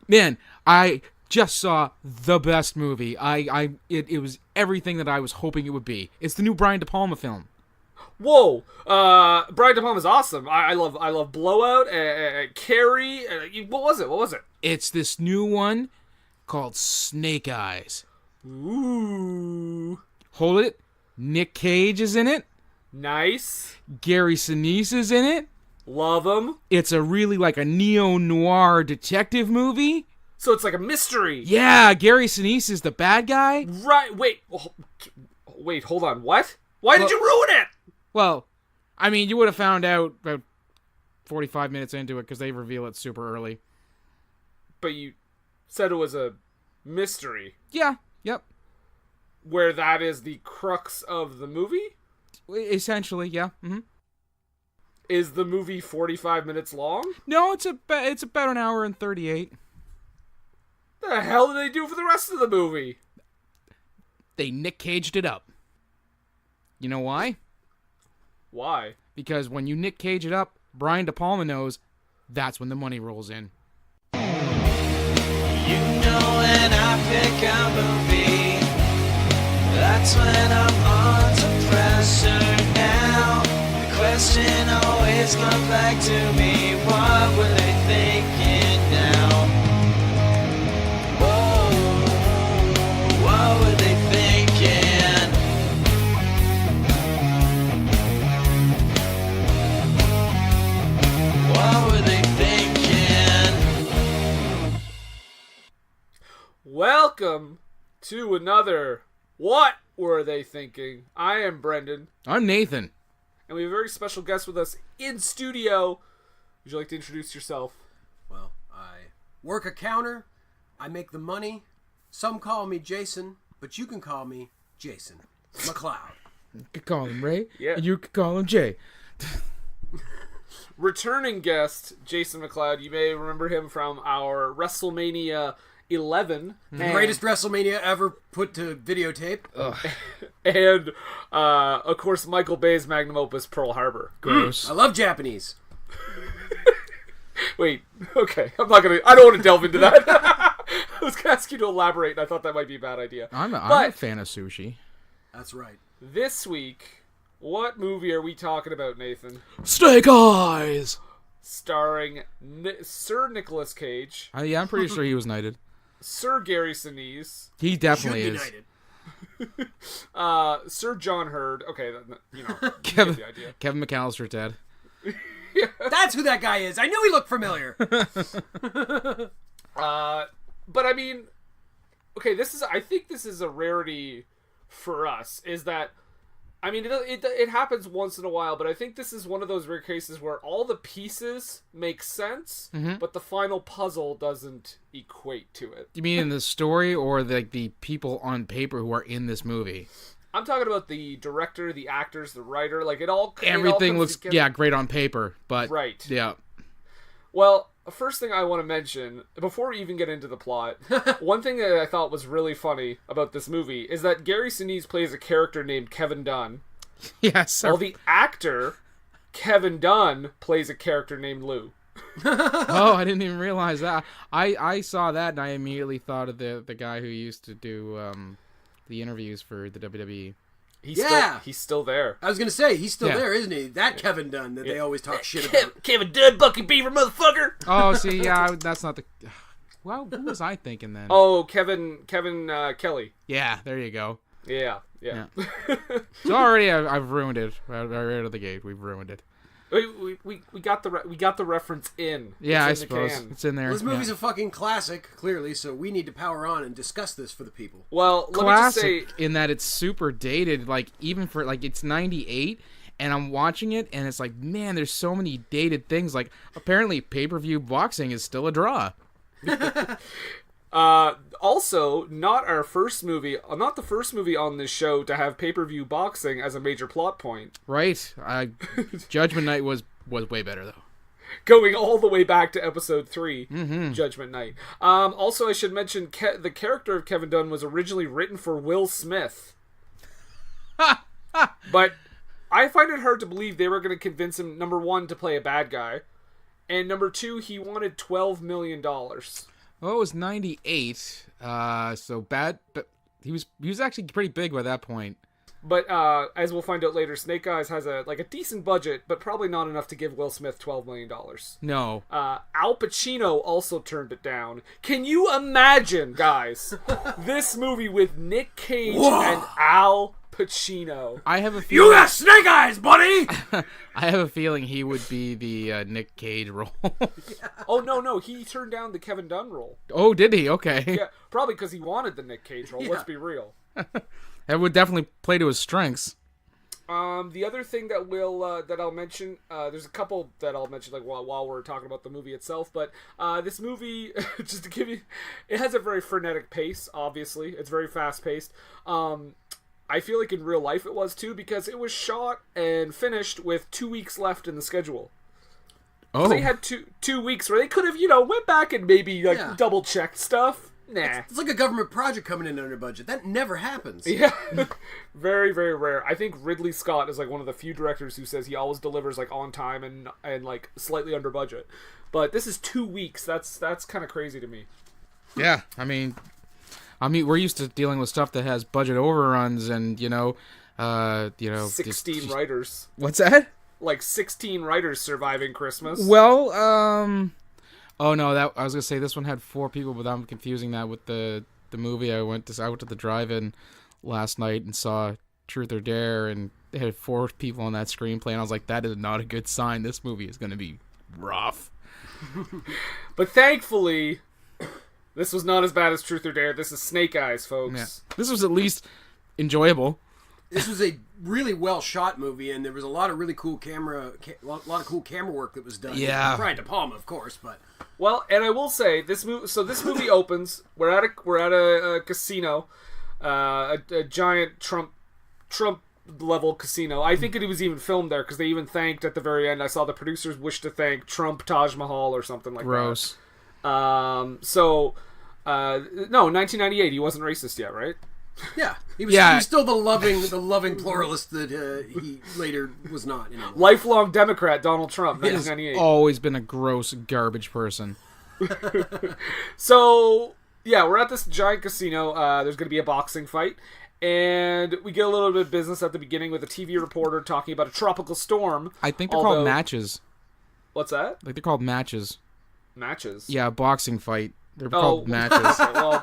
Man, I just saw the best movie. It was everything that I was hoping it would be. It's the new Brian De Palma film. Whoa, Brian De Palma's awesome. I love Blowout, Carrie. What was it? It's this new one called Snake Eyes. Ooh. Hold it. Nic Cage is in it. Nice. Gary Sinise is in it. Love him. It's a really like a neo-noir detective movie. So it's like a mystery. Yeah, Gary Sinise is the bad guy. Right. Wait, hold on. What? Why did you ruin it? Well, I mean, you would have found out about 45 minutes into it because they reveal it super early. But you said it was a mystery. Yeah, yep. Where that is the crux of the movie? Essentially, yeah. Mm-hmm. Is the movie 45 minutes long? No, it's about an hour and 38. The hell did they do for the rest of the movie? They Nic Caged it up. You know why? Why? Because when you Nic Cage it up, Brian De Palma knows that's when the money rolls in. You know when I pick a movie, that's when I'm under pressure now. The question always comes back to me, what were they thinking now? Whoa, what were they thinking? What were they thinking? Welcome to another What Were They Thinking? I am Brendan. I'm Nathan. And we have a very special guest with us in studio. Would you like to introduce yourself? Well, I work a counter. I make the money. Some call me Jason, but you can call me Jason MacLeod. You could call him Ray. Yeah. And you could call him Jay. Returning guest, Jason MacLeod. You may remember him from our WrestleMania 11. The greatest WrestleMania ever put to videotape. And, of course, Michael Bay's magnum opus, Pearl Harbor. Gross. I love Japanese. Wait, okay. I don't want to delve into that. I was going to ask you to elaborate, and I thought that might be a bad idea. I'm a fan of sushi. That's right. This week, what movie are we talking about, Nathan? Snake Eyes! Starring Sir Nicolas Cage, Yeah, I'm pretty sure he was knighted. Sir Gary Sinise, He definitely Should be is. knighted. Sir John Hurd. Okay, you get Kevin, the idea. Kevin McAllister's dead. That's who that guy is. I knew he looked familiar. But I mean, okay, I think this is a rarity for us, is that, I mean, it happens once in a while, but I think this is one of those rare cases where all the pieces make sense, but the final puzzle doesn't equate to it. You mean in the story or the people on paper who are in this movie? I'm talking about the director, the actors, the writer, like Everything looks, great on paper, but... Right. Yeah. Well, first thing I want to mention, before we even get into the plot, one thing that I thought was really funny about this movie is that Gary Sinise plays a character named Kevin Dunn, Yes. while the actor, Kevin Dunn, plays a character named Lou. Oh, I didn't even realize that. I saw that and I immediately thought of the guy who used to do the interviews for the WWE. He's still there. I was going to say, he's still Yeah. there, isn't he? That Kevin Dunn that they always talk shit about. Kevin Dunn, Bucky Beaver, motherfucker! Oh, see, yeah, that's not the... Well, who was I thinking then? Oh, Kevin Kelly. Yeah, there you go. Yeah. So already I've ruined it. Right out of the gate, we've ruined it. We got the reference in. Yeah, It's I in the suppose. can. It's in there. Well, this movie's yeah. a fucking classic, clearly, so we need to power on and discuss this for the people. Well, let me Classic just say, in that it's super dated, like, even for, like, it's 98, and I'm watching it, and it's like, man, there's so many dated things. Like, apparently pay-per-view boxing is still a draw. also, not the first movie on this show to have pay-per-view boxing as a major plot point. Right? Judgment Night was way better, though. Going all the way back to episode 3, Judgment Night. Also, I should mention the character of Kevin Dunn was originally written for Will Smith. But I find it hard to believe they were going to convince him, number one, to play a bad guy, and number two, he wanted $12 million. Oh, it was 98. So bad, but he was actually pretty big by that point. But as we'll find out later, Snake Eyes has a decent budget, but probably not enough to give Will Smith $12 million. No. Al Pacino also turned it down. Can you imagine, guys, this movie with Nic Cage and Al Pacino? I have a feeling... You got snake eyes, buddy! I have a feeling he would be the Nic Cage role. Oh, no, he turned down the Kevin Dunn role. Oh, did he? Okay. Yeah, probably because he wanted the Nic Cage role, let's be real. That would definitely play to his strengths. The other thing that that I'll mention, there's a couple that I'll mention like while we're talking about the movie itself, but this movie, just to give you, it has a very frenetic pace. Obviously, it's very fast paced. I feel like in real life it was too, because it was shot and finished with 2 weeks left in the schedule. Oh, they had two weeks where they could have went back and maybe double checked stuff. Nah. It's like a government project coming in under budget. That never happens. Yeah. Very, very rare. I think Ridley Scott is like one of the few directors who says he always delivers like on time and like slightly under budget. But this is 2 weeks. That's kind of crazy to me. Yeah, I mean we're used to dealing with stuff that has budget overruns and 16 writers. What's that? Like 16 writers surviving Christmas. Well, oh no, I was gonna say this one had 4 people, but I'm confusing that with the movie I went to the drive-in last night and saw Truth or Dare, and they had 4 people on that screenplay, and I was like, that is not a good sign. This movie is gonna be rough. But thankfully, this was not as bad as Truth or Dare. This is Snake Eyes, folks. Yeah. This was at least enjoyable. This was a really well shot movie, and there was a lot of really cool camera work that was done. Yeah, Brian DePalma, of course, but well, and I will say this movie. So this movie opens. We're at a casino, a giant Trump level casino. I think it was even filmed there because they even thanked at the very end. I saw the producers wish to thank Trump Taj Mahal or something like Gross. that. No, 1998. He wasn't racist yet, right? Yeah, he was still the loving pluralist that he later was not. Lifelong Democrat Donald Trump, He has 1998. always been a gross garbage person. So yeah, we're at this giant casino. There's going to be a boxing fight, and we get a little bit of business at the beginning with a TV reporter talking about a tropical storm. I think they're called matches. What's that? Like they're called matches. Matches. Yeah, a boxing fight. They're called matches. Okay, well,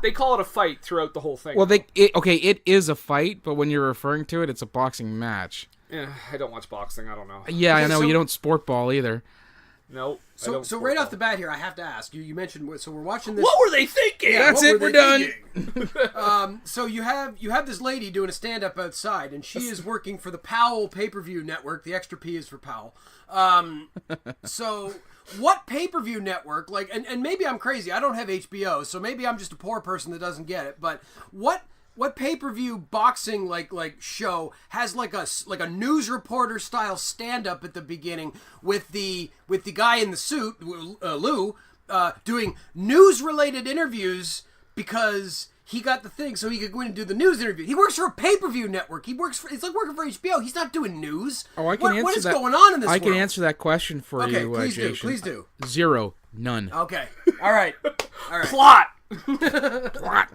they call it a fight throughout the whole thing. Well, it is a fight, but when you're referring to it, it's a boxing match. Yeah, I don't watch boxing. I don't know. Yeah, I know you don't sport ball either. Nope. So right off the bat here, I have to ask you. You mentioned so we're watching this. What were they thinking? Yeah, That's it. We're done. So you have this lady doing a stand up outside, and she is working for the Powell pay-per-view network. The extra P is for Powell. So what pay-per-view network? Like, and maybe I'm crazy. I don't have HBO, so maybe I'm just a poor person that doesn't get it. But what pay-per-view boxing like show has like a news reporter style stand-up at the beginning with the guy in the suit, Lou, doing news-related interviews because he got the thing so he could go in and do the news interview. He works for a pay-per-view network. It's like working for HBO. He's not doing news. Oh, I can answer that. What is going on in this world? I can answer that question for you, Jason. Please do. 0. None. Okay. All right. Plot. Plot.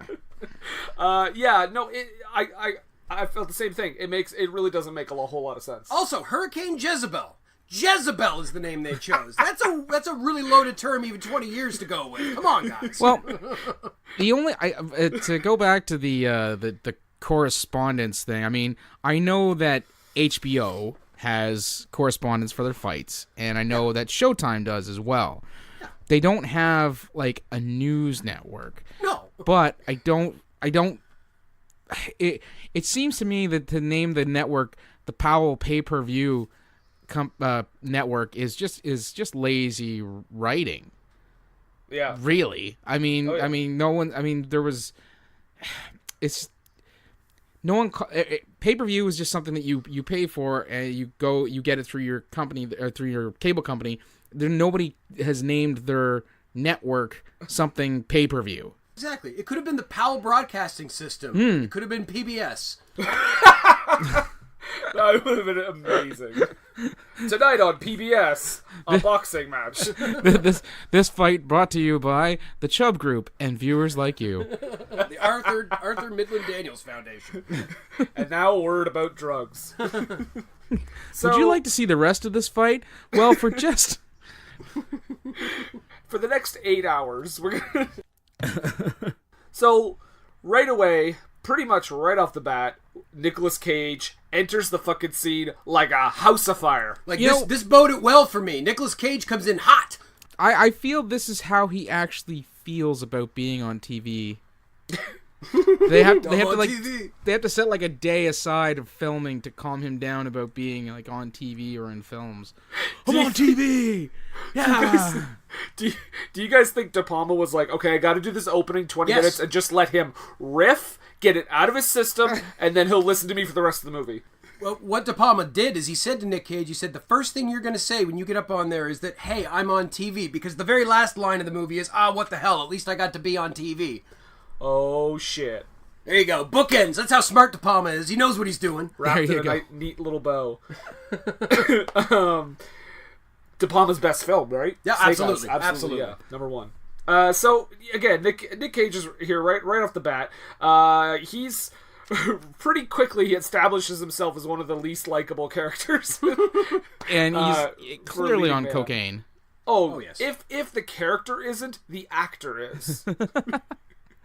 Yeah, no, I felt the same thing. It really doesn't make a whole lot of sense. Also, Hurricane Jezebel. Jezebel is the name they chose. That's a really loaded term even 20 years to go with. Come on, guys. Well, to go back to the correspondence thing. I mean, I know that HBO has correspondence for their fights, and I know that Showtime does as well. Yeah. They don't have like a news network. No. But I don't. It seems to me that to name the network the Powell pay-per-view network is just lazy writing. Yeah. Really. I mean, oh, yeah. I mean, no one. I mean, there was. It's. No one. Pay-per-view is just something that you pay for, and you get it through your company or through your cable company. Nobody has named their network something pay-per-view. Exactly. It could have been the Powell Broadcasting System. It could have been PBS. That would have been amazing. Tonight on PBS, a boxing match. This fight brought to you by the Chubb Group and viewers like you. The Arthur Midland Daniels Foundation. And now a word about drugs. So, would you like to see the rest of this fight? Well, for just... for the next 8 hours, we're gonna... So, right away, pretty much right off the bat, Nicolas Cage enters the fucking scene like a house afire. Like, this boded well for me. Nicolas Cage comes in hot. I feel this is how he actually feels about being on TV. They have to set like a day aside of filming to calm him down about being like on TV or in films. I'm on TV. Yeah. Do you guys think De Palma was like, okay, I got to do this opening 20 minutes and just let him riff, get it out of his system, and then he'll listen to me for the rest of the movie? Well, what De Palma did is he said to Nic Cage, he said, the first thing you're going to say when you get up on there is that, hey, I'm on TV. Because the very last line of the movie is, what the hell, at least I got to be on TV. Oh, shit. There you go. Bookends. That's how smart De Palma is. He knows what he's doing. Wrapped in a neat little bow. De Palma's best film, right? Yeah, Snake absolutely. Yeah, number one. So, again, Nic Cage is here right off the bat. He's... pretty quickly, he establishes himself as one of the least likable characters. And he's clearly on cocaine. Oh, yes. If the character isn't, the actor is.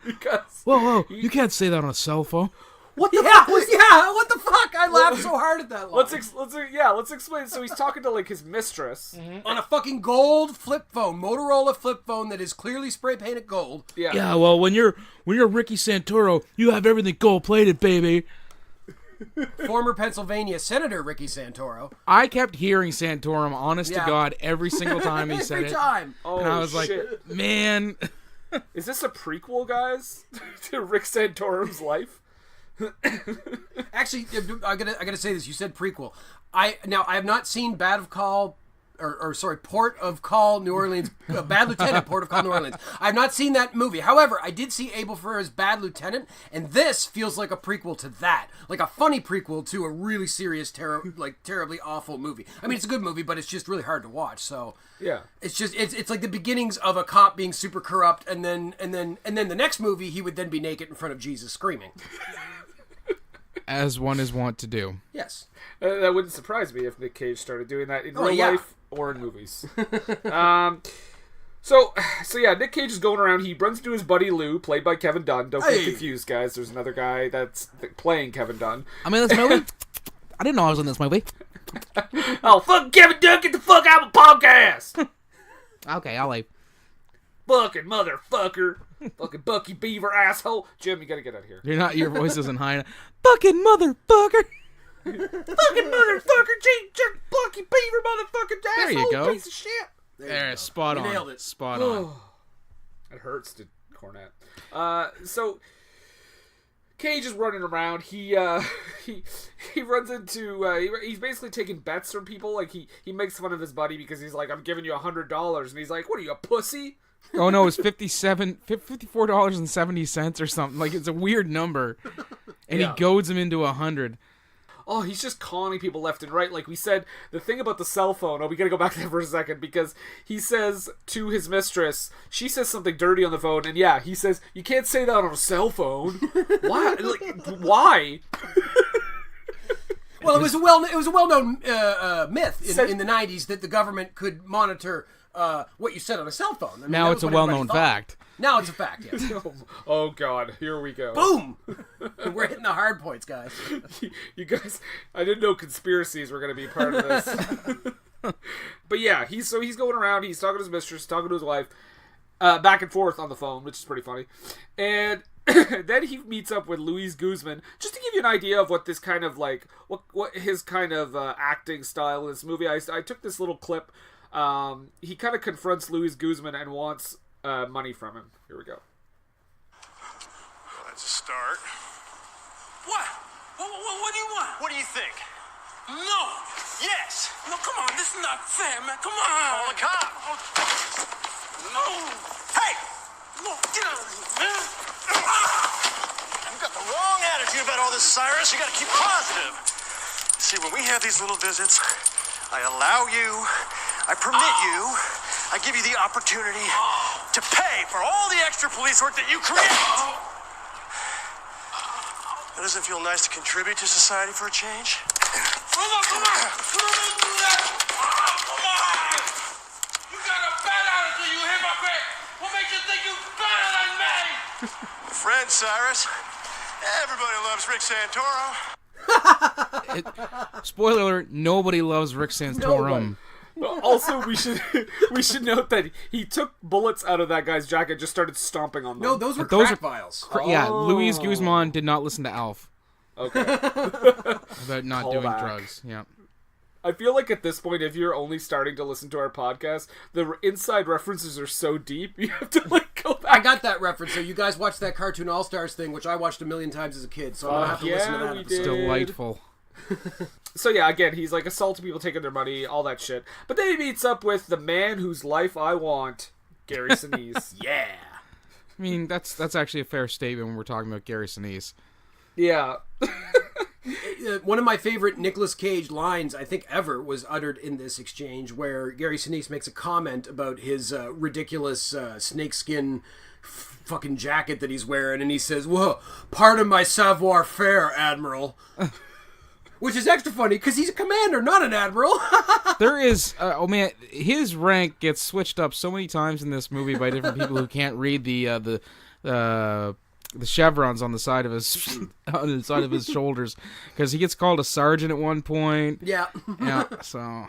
Because whoa! You can't say that on a cell phone. What the fuck? Yeah, what the fuck? I laughed so hard at that line. Let's explain. So he's talking to like his mistress on a fucking gold flip phone, Motorola flip phone that is clearly spray painted gold. Yeah. Yeah. Well, when you're Ricky Santoro, you have everything gold plated, baby. Former Pennsylvania Senator Ricky Santoro. I kept hearing Santorum, honest to God, every single time he said it. Every time. Oh, and I was like, man. Is this a prequel, guys, to Rick Santorum's life? Actually, I gotta say this. You said prequel. I have not seen Port of Call, New Orleans. Bad Lieutenant, Port of Call, New Orleans. I've not seen that movie. However, I did see Abel Ferrara's Bad Lieutenant, and this feels like a prequel to that, like a funny prequel to a really serious, terribly awful movie. I mean, it's a good movie, but it's just really hard to watch. So yeah, it's like the beginnings of a cop being super corrupt, and then the next movie he would then be naked in front of Jesus screaming. As one is wont to do. Yes. That wouldn't surprise me if Nic Cage started doing that in real life or in movies. So yeah, Nic Cage is going around. He runs into his buddy Lou, played by Kevin Dunn. Don't get confused, guys. There's another guy that's playing Kevin Dunn. I'm in this movie? I didn't know I was in this movie. Oh, fuck Kevin Dunn, get the fuck out of the podcast! Okay, I'll leave. Fucking motherfucker. Fucking Bucky Beaver asshole. Jim, you gotta get out of here. Your voice isn't high enough. Fucking motherfucker. Fucking motherfucker. Bucky Beaver motherfucking asshole. There you go. Piece of shit. There, spot on. You nailed it. Spot on. It hurts to Cornette. So Cage is running around. He runs into he's basically taking bets from people. Like he makes fun of his buddy because he's like, I'm giving you $100, and he's like, what are you, a pussy? Oh no, it's $54.70 or something. Like, it's a weird number, and he goads him into 100. Oh, he's just conning people left and right. Like we said, the thing about the cell phone. Oh, we gotta go back there for a second, because he says to his mistress, she says something dirty on the phone, and he says, you can't say that on a cell phone. Why? Like, why? Well, it was a well-known myth in the 90s that the government could monitor what you said on a cell phone. I mean, now it's a well-known fact. Now it's a fact, yes. Oh, God. Here we go. Boom! We're hitting the hard points, guys. You guys, I didn't know conspiracies were going to be part of this. But yeah, he's going around, he's talking to his mistress, talking to his wife, back and forth on the phone, which is pretty funny. And then he meets up with Luis Guzman, just to give you an idea of what this kind of, like, what his kind of acting style in this movie. I took this little clip. He kind of confronts Luis Guzman and wants money from him. Here we go. Well, that's a start. What? What do you want? What do you think? No. Yes. No, come on. This is not fair, man. Come Call on. the cop. No. Hey! No, get out of here, man. You've got the wrong attitude about all this, Cyrus. You got to keep positive. See, when we have these little visits, I allow you, I permit you, I give you the opportunity to pay for all the extra police work that you create. It doesn't feel nice to contribute to society for a change. Come on! Come on, don't do that! Come on! You got a bad attitude, you hypocrite! What makes you think you're better than me? Friend Cyrus, everybody loves Rick Santoro. Spoiler alert, nobody loves Rick Santorum. Also, we should note that he took bullets out of that guy's jacket and just started stomping on them. No, those were Those crack are- vials. Yeah, Luis Guzman did not listen to Alf Okay. about not Call doing back. drugs. Yeah. I feel like at this point, if you're only starting to listen to our podcast, the inside references are so deep, you have to like go back. I got that reference. So you guys watched that Cartoon All-Stars thing, which I watched a million times as a kid. So I'm going to have to listen to that we episode. did. Delightful. So yeah, again, he's like assaulting people, taking their money, all that shit. But then he meets up with the man whose life I want, Gary Sinise. Yeah. I mean, that's actually a fair statement when we're talking about Gary Sinise. Yeah. One of my favorite Nicolas Cage lines, I think, ever was uttered in this exchange, where Gary Sinise makes a comment about his ridiculous snakeskin fucking jacket that he's wearing, and he says, "Whoa, pardon my savoir-faire, Admiral." Which is extra funny, because he's a commander, not an admiral. There is, oh man, his rank gets switched up so many times in this movie by different people who can't read the chevrons on the side of his on the side of his shoulders, because he gets called a sergeant at one point. Yeah. Yeah, so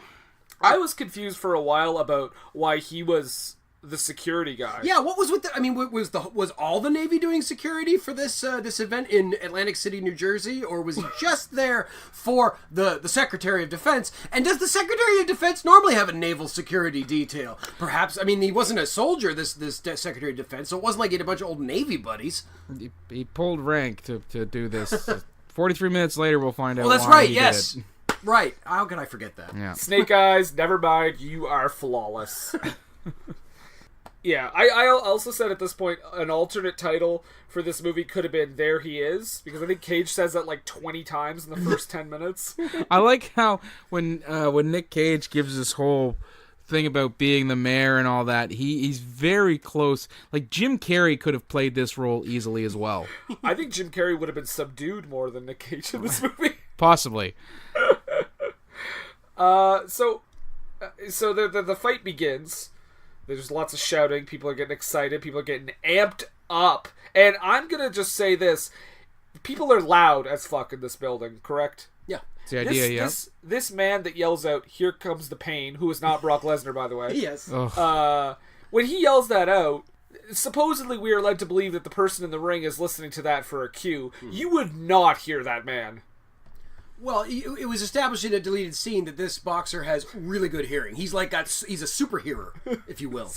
I was confused for a while about why he was the security guy. Yeah, what was with the? I mean, was all the Navy doing security for this this event in Atlantic City, New Jersey, or was he just there for the Secretary of Defense? And does the Secretary of Defense normally have a naval security detail? Perhaps. I mean, he wasn't a soldier. This Secretary of Defense, so it wasn't like he had a bunch of old Navy buddies. he pulled rank to do this. 43 minutes later, we'll find out. Well, that's why right. he Yes, did right. How could I forget that? it. Yeah. Snake Eyes, never mind, you are flawless. Yeah, I also said at this point an alternate title for this movie could have been There He Is, because I think Cage says that like 20 times in the first 10 minutes. I like how when Nic Cage gives this whole thing about being the mayor and all that, he's very close. Like Jim Carrey could have played this role easily as well. I think Jim Carrey would have been subdued more than Nic Cage in this movie. Possibly. So the fight begins. There's lots of shouting. People are getting excited. People are getting amped up. And I'm going to just say this. People are loud as fuck in this building, correct? Yeah. It's the idea, yeah. This man that yells out, "Here comes the pain," who is not Brock Lesnar, by the way. Yes. When he yells that out, supposedly we are led to believe that the person in the ring is listening to that for a cue. You would not hear that man. Well, it was established in a deleted scene that this boxer has really good hearing. He's like he's a superhero, if you will.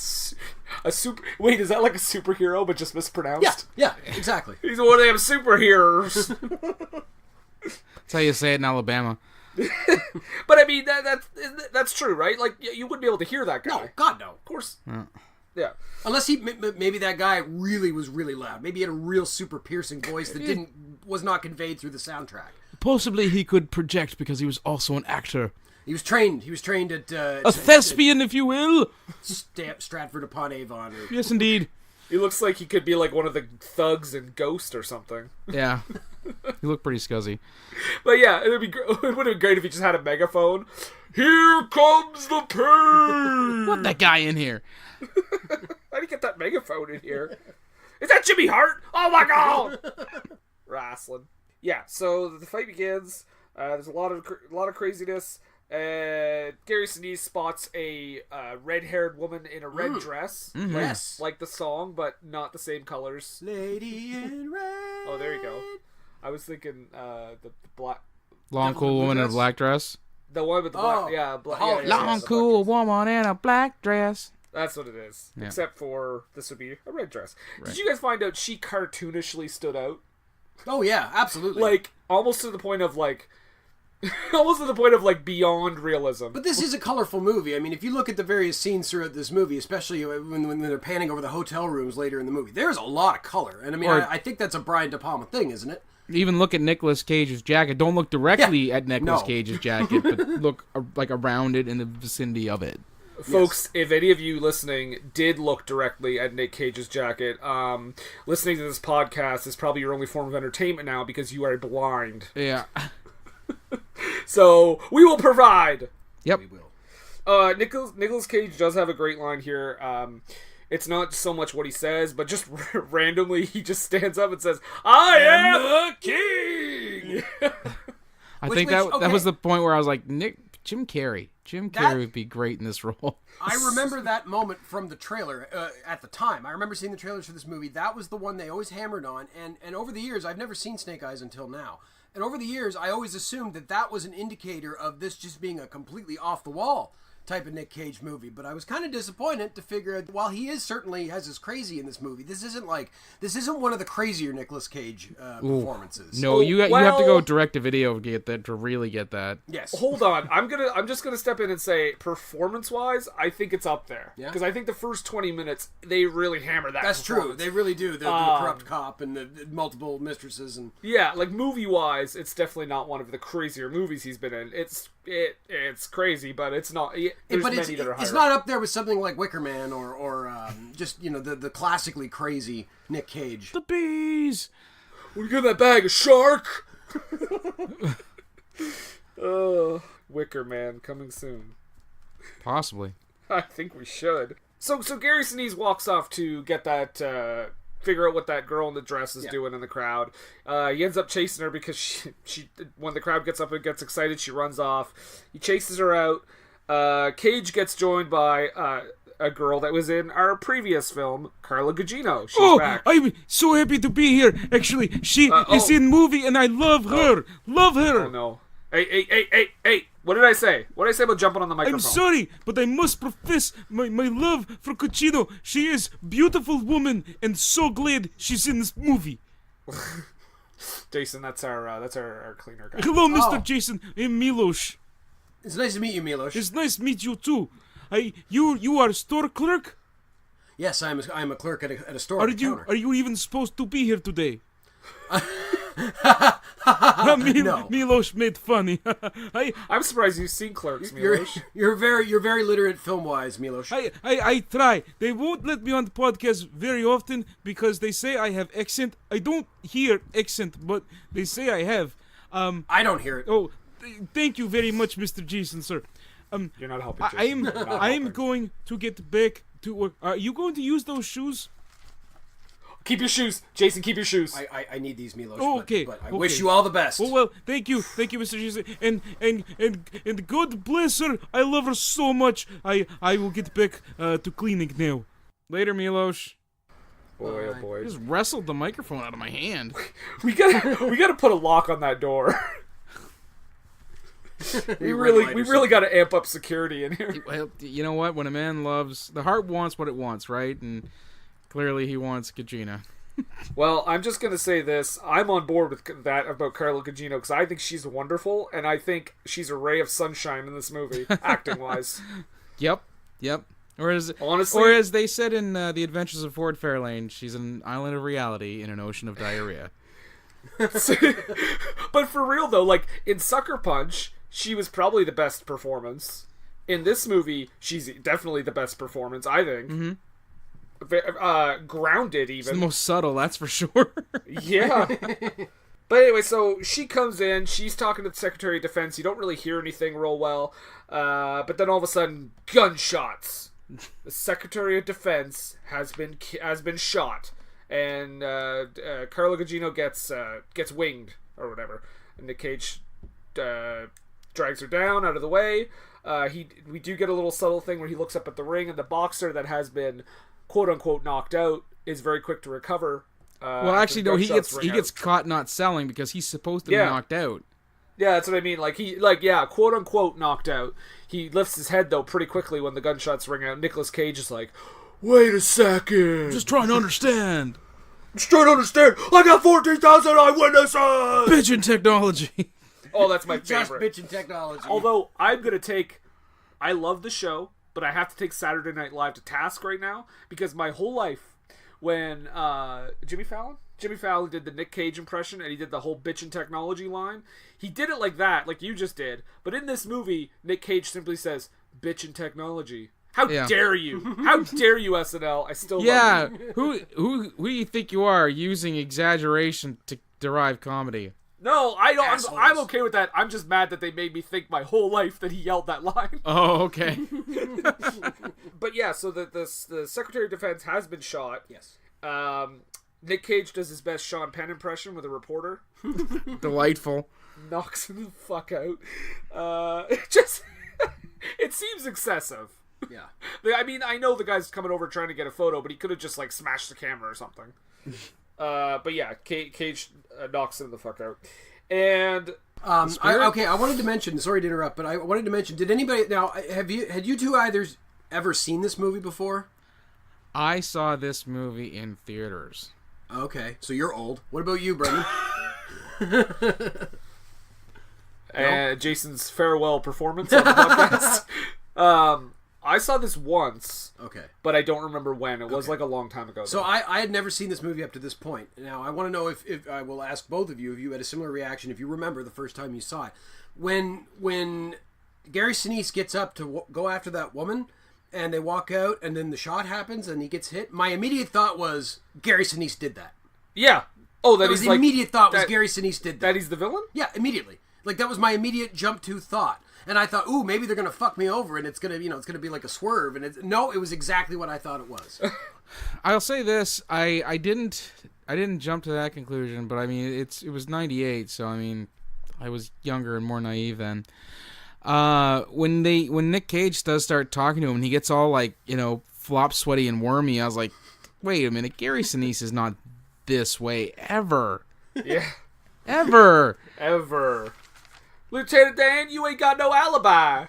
Wait, is that like a superhero but just mispronounced? Yeah, exactly. He's one of them superheroes. That's how you say it in Alabama. But I mean, that's true, right? Like, you wouldn't be able to hear that guy. No, God no. Of course. Yeah. Unless maybe that guy really was really loud. Maybe he had a real super piercing voice that was not conveyed through the soundtrack. Possibly he could project because he was also an actor. He was trained at A thespian, if you will. Stratford upon Avon. Yes, indeed. He looks like he could be like one of the thugs in Ghost or something. Yeah. You look pretty scuzzy. But yeah, it would have been great if he just had a megaphone. Here comes the pain! Put that guy in here. How do you get that megaphone in here? Is that Jimmy Hart? Oh my god! Wrestling. Yeah, so the fight begins. There's a lot of craziness. Gary Sinise spots a red-haired woman in a red dress. Mm-hmm. Yes. Like the song, but not the same colors. Lady in red. Oh, there you go. I was thinking the black... Long, cool woman in a black dress. The one with the black... Yeah, black... Oh, yeah, Long, the cool black dress. woman in a black dress. That's what it is. Yeah. Except for this would be a red dress. Right. Did you guys find out she cartoonishly stood out? Oh yeah, absolutely. Like, almost to the point of beyond realism. But this is a colorful movie. I mean, if you look at the various scenes throughout this movie, especially when they're panning over the hotel rooms later in the movie, there's a lot of color. And I mean, I think that's a Brian De Palma thing, isn't it? Even look at Nicolas Cage's jacket. Don't look directly at Nicolas No. Cage's jacket, but look like around it in the vicinity of it. Folks, if any of you listening did look directly at Nic Cage's jacket, listening to this podcast is probably your only form of entertainment now because you are blind. Yeah. So, we will provide. Yep. Nicolas Cage does have a great line here. It's not so much what he says, but just randomly he just stands up and says, "I am the king!" I think that was the point where I was like, Jim Carrey would be great in this role. I remember that moment from the trailer at the time. I remember seeing the trailers for this movie. That was the one they always hammered on. And over the years, I've never seen Snake Eyes until now. And over the years, I always assumed that was an indicator of this just being a completely off-the-wall type of Nic Cage movie. But I was kind of disappointed to figure out, while he certainly has his crazy in this movie, this isn't one of the crazier Nicolas Cage performances. No, you have to go direct to video to really get that. Yes. Hold on, I'm just gonna step in and say, performance-wise, I think it's up there. Yeah. Because I think the first 20 minutes they really hammer that. That's true. performance. They really do. The corrupt cop and the multiple mistresses and Yeah, like movie-wise, it's definitely not one of the crazier movies he's been in. It's crazy, but it's not. There's but many that are higher. it's not up there with something like Wicker Man or just the classically crazy Nic Cage. The bees. We get that bag of shark. Wicker Man coming soon. Possibly. I think we should. So Gary Sinise walks off to get that. Figure out what that girl in the dress is doing in the crowd. He ends up chasing her because she when the crowd gets up and gets excited, she runs off. He chases her out. Cage gets joined by a girl that was in our previous film, Carla Gugino. She's back. I'm so happy to be here. Actually, she is in movie, and I love her. Love her. Oh no! Hey! What did I say? What did I say about jumping on the microphone? I'm sorry, but I must profess my love for Gugino. She is beautiful woman, and so glad she's in this movie. Jason, that's our cleaner guy. Hello, Mr. Jason. I'm Milos. It's nice to meet you, Milos. It's nice to meet you too. You are a store clerk? Yes, I'm a clerk at a store. Are you even supposed to be here today? No. Milos made funny. I'm surprised you've seen Clerks, Milos. You're very literate film wise, Milos. I try. They won't let me on the podcast very often because they say I have accent. I don't hear accent, but they say I have. I don't hear it. Oh, thank you very much, Mr. Jason, sir. You're not helping, Jason. I am going to get back to work. Are you going to use those shoes? Keep your shoes, Jason. Keep your shoes. I need these, Milos. Oh, okay. But I wish you all the best. Oh well, thank you, Mr. Jesus, and God bless her. I love her so much. I will get back to cleaning now. Later, Milos. Boy, oh boy. I just wrestled the microphone out of my hand. We gotta put a lock on that door. we really gotta amp up security in here. Well, you know what? When a man loves, the heart wants what it wants, right? And clearly, he wants Gugino. Well, I'm just going to say this. I'm on board with that about Carla Gugino because I think she's wonderful, and I think she's a ray of sunshine in this movie, acting-wise. Yep. Or as they said in The Adventures of Ford Fairlane, she's an island of reality in an ocean of diarrhea. But for real, though, like, in Sucker Punch, she was probably the best performance. In this movie, she's definitely the best performance, I think. Mm-hmm. Grounded even. It's the most subtle, that's for sure. Yeah. But anyway, so she comes in, she's talking to the Secretary of Defense, you don't really hear anything real well, but then all of a sudden, gunshots. The Secretary of Defense has been shot, and Carla Gugino gets winged, or whatever, and Nic Cage drags her down out of the way. We do get a little subtle thing where he looks up at the ring, and the boxer that has been quote-unquote knocked out is very quick to recover. Well, actually, no, he gets caught not selling because he's supposed to be knocked out. Yeah, that's what I mean. Quote-unquote knocked out. He lifts his head, though, pretty quickly when the gunshots ring out. Nicolas Cage is like, wait a second. Just trying to understand. I got 14,000 eyewitnesses! Pigeon technology. Oh, that's my Just favorite. bitchin' technology. Although, I love the show, but I have to take Saturday Night Live to task right now because my whole life, when Jimmy Fallon Jimmy Fallon did the Nic Cage impression, and he did the whole bitchin' technology line. He did it like that, like you just did. But in this movie, Nic Cage simply says, bitchin' technology. How dare you? How dare you, SNL? I still love you. Who do you think you are using exaggeration to derive comedy? No, I don't. I'm okay with that. I'm just mad that they made me think my whole life that he yelled that line. Oh, okay. But yeah, so the Secretary of Defense has been shot. Yes. Nic Cage does his best Sean Penn impression with a reporter. Delightful. Knocks him the fuck out. It seems excessive. Yeah. I mean, I know the guy's coming over trying to get a photo, but he could have just like smashed the camera or something. But yeah, Cage knocks him the fuck out. And I wanted to mention. Sorry to interrupt, but I wanted to mention. Did anybody now? Had you two ever seen this movie before? I saw this movie in theaters. Okay, so you're old. What about you, Brendan? And Jason's farewell performance on the podcast. I saw this once. Okay. But I don't remember when. It was like a long time ago. So I had never seen this movie up to this point. Now, I want to know if I will ask both of you if you had a similar reaction, if you remember the first time you saw it. When Gary Sinise gets up to go after that woman, and they walk out, and then the shot happens, and he gets hit, my immediate thought was, Gary Sinise did that. Yeah. Oh, that was the immediate thought was Gary Sinise did that. That he's the villain? Yeah, immediately. Like, that was my immediate jump to thought. And I thought, ooh, maybe they're gonna fuck me over, and it's gonna be like a swerve. And no, it was exactly what I thought it was. I'll say this: I didn't jump to that conclusion, but I mean, it was '98, so I mean, I was younger and more naive then. When Nic Cage does start talking to him, and he gets all like flop sweaty and wormy, I was like, wait a minute, Gary Sinise is not this way ever. Yeah. Ever. Lieutenant Dan, you ain't got no alibi.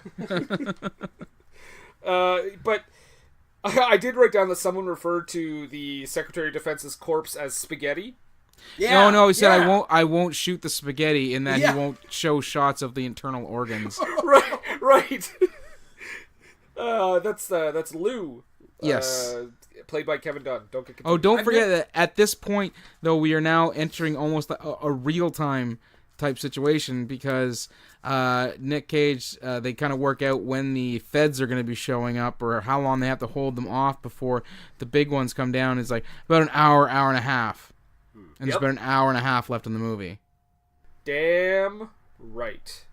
But I did write down that someone referred to the Secretary of Defense's corpse as spaghetti. Yeah. No, he said I won't shoot the spaghetti, in that he won't show shots of the internal organs. Right. That's Lou. Yes. Played by Kevin Dunn. Don't get confused. Oh, don't forget that at this point, though, we are now entering almost a real-time type situation, because Nic Cage, they kind of work out when the feds are going to be showing up, or how long they have to hold them off before the big ones come down. It's like about an hour and a half. And there's about an hour and a half left in the movie. Damn right.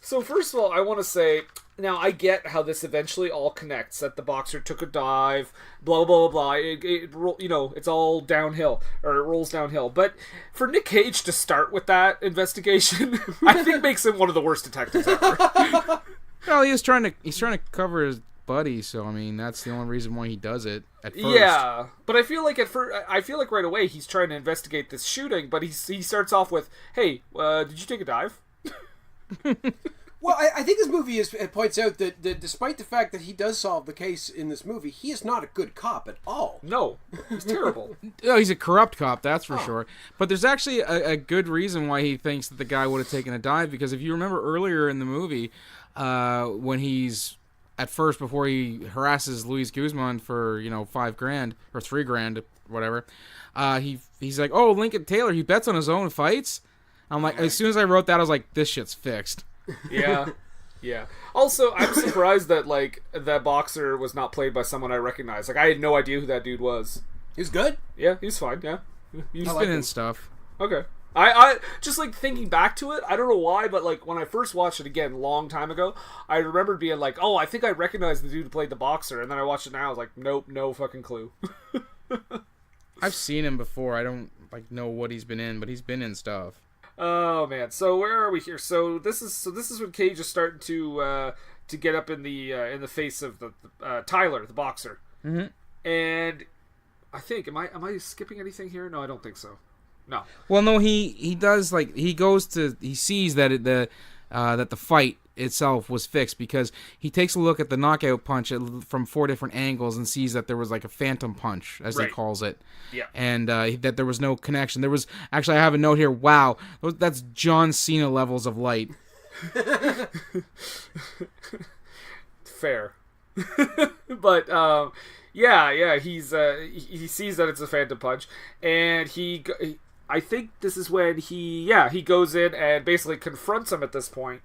So first of all, I want to say, now I get how this eventually all connects, that the boxer took a dive, blah, blah, blah, blah. It's all downhill, or it rolls downhill. But for Nic Cage to start with that investigation, I think makes him one of the worst detectives ever. Well, he's trying to cover his buddy, so I mean, that's the only reason why he does it at first. Yeah, but I feel like right away he's trying to investigate this shooting, but he starts off with, "Hey, did you take a dive?" Well, I think this movie it points out that despite the fact that he does solve the case in this movie, he is not a good cop at all. No, he's terrible. No, he's a corrupt cop, that's for sure. But there's actually a good reason why he thinks that the guy would have taken a dive, because if you remember earlier in the movie, when he's at first, before he harasses Luis Guzman for $5,000 or $3,000, whatever, he's like, "Oh, Lincoln Taylor, he bets on his own fights." I'm like, as soon as I wrote that, I was like, this shit's fixed. Yeah. Also, I'm surprised that that boxer was not played by someone I recognize. Like, I had no idea who that dude was. He was good. Yeah, he's fine. Yeah, He's been in stuff. Okay. I just thinking back to it, I don't know why, but when I first watched it again, long time ago, I remembered being like, oh, I think I recognize the dude who played the boxer, and then I watched it now, I was like, nope, no fucking clue. I've seen him before. I don't know what he's been in, but he's been in stuff. Oh man, so where are we here? So this is when Cage is starting to get up in the face of the Tyler, the boxer. Mm-hmm. And I think am I skipping anything here? No, I don't think so. No. Well, no, he does, he sees that that the fight itself was fixed, because he takes a look at the knockout punch from 4 different angles and sees that there was a phantom punch, as he calls it. Yeah. And that there was no connection. There was, actually, I have a note here, wow, that's John Cena levels of light. Fair. But Yeah. He sees that it's a phantom punch, and I think this is when he goes in and basically confronts him at this point,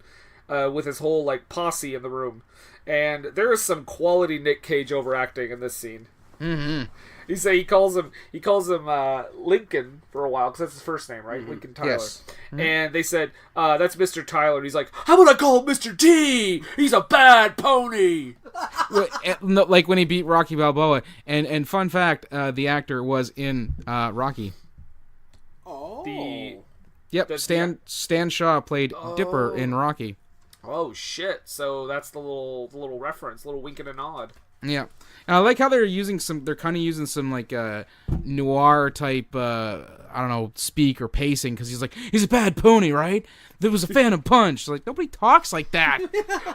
with his whole like posse in the room, and there is some quality Nic Cage overacting in this scene. Mm-hmm. He calls him Lincoln for a while because that's his first name, right? Lincoln Tyler. Yes. Mm-hmm. And they said that's Mr. Tyler, and he's like, "How about I call him Mr. T? He's a bad pony." Like when he beat Rocky Balboa. And fun fact, the actor was in Rocky. Oh. Yep, Stan Shaw played Dipper in Rocky. Oh shit! So that's the little reference, little wink and a nod. Yeah, and I like how they're kind of using some like noir type, I don't know, speak or pacing, because he's like, he's a bad pony, right? There was a phantom punch. Like, nobody talks like that.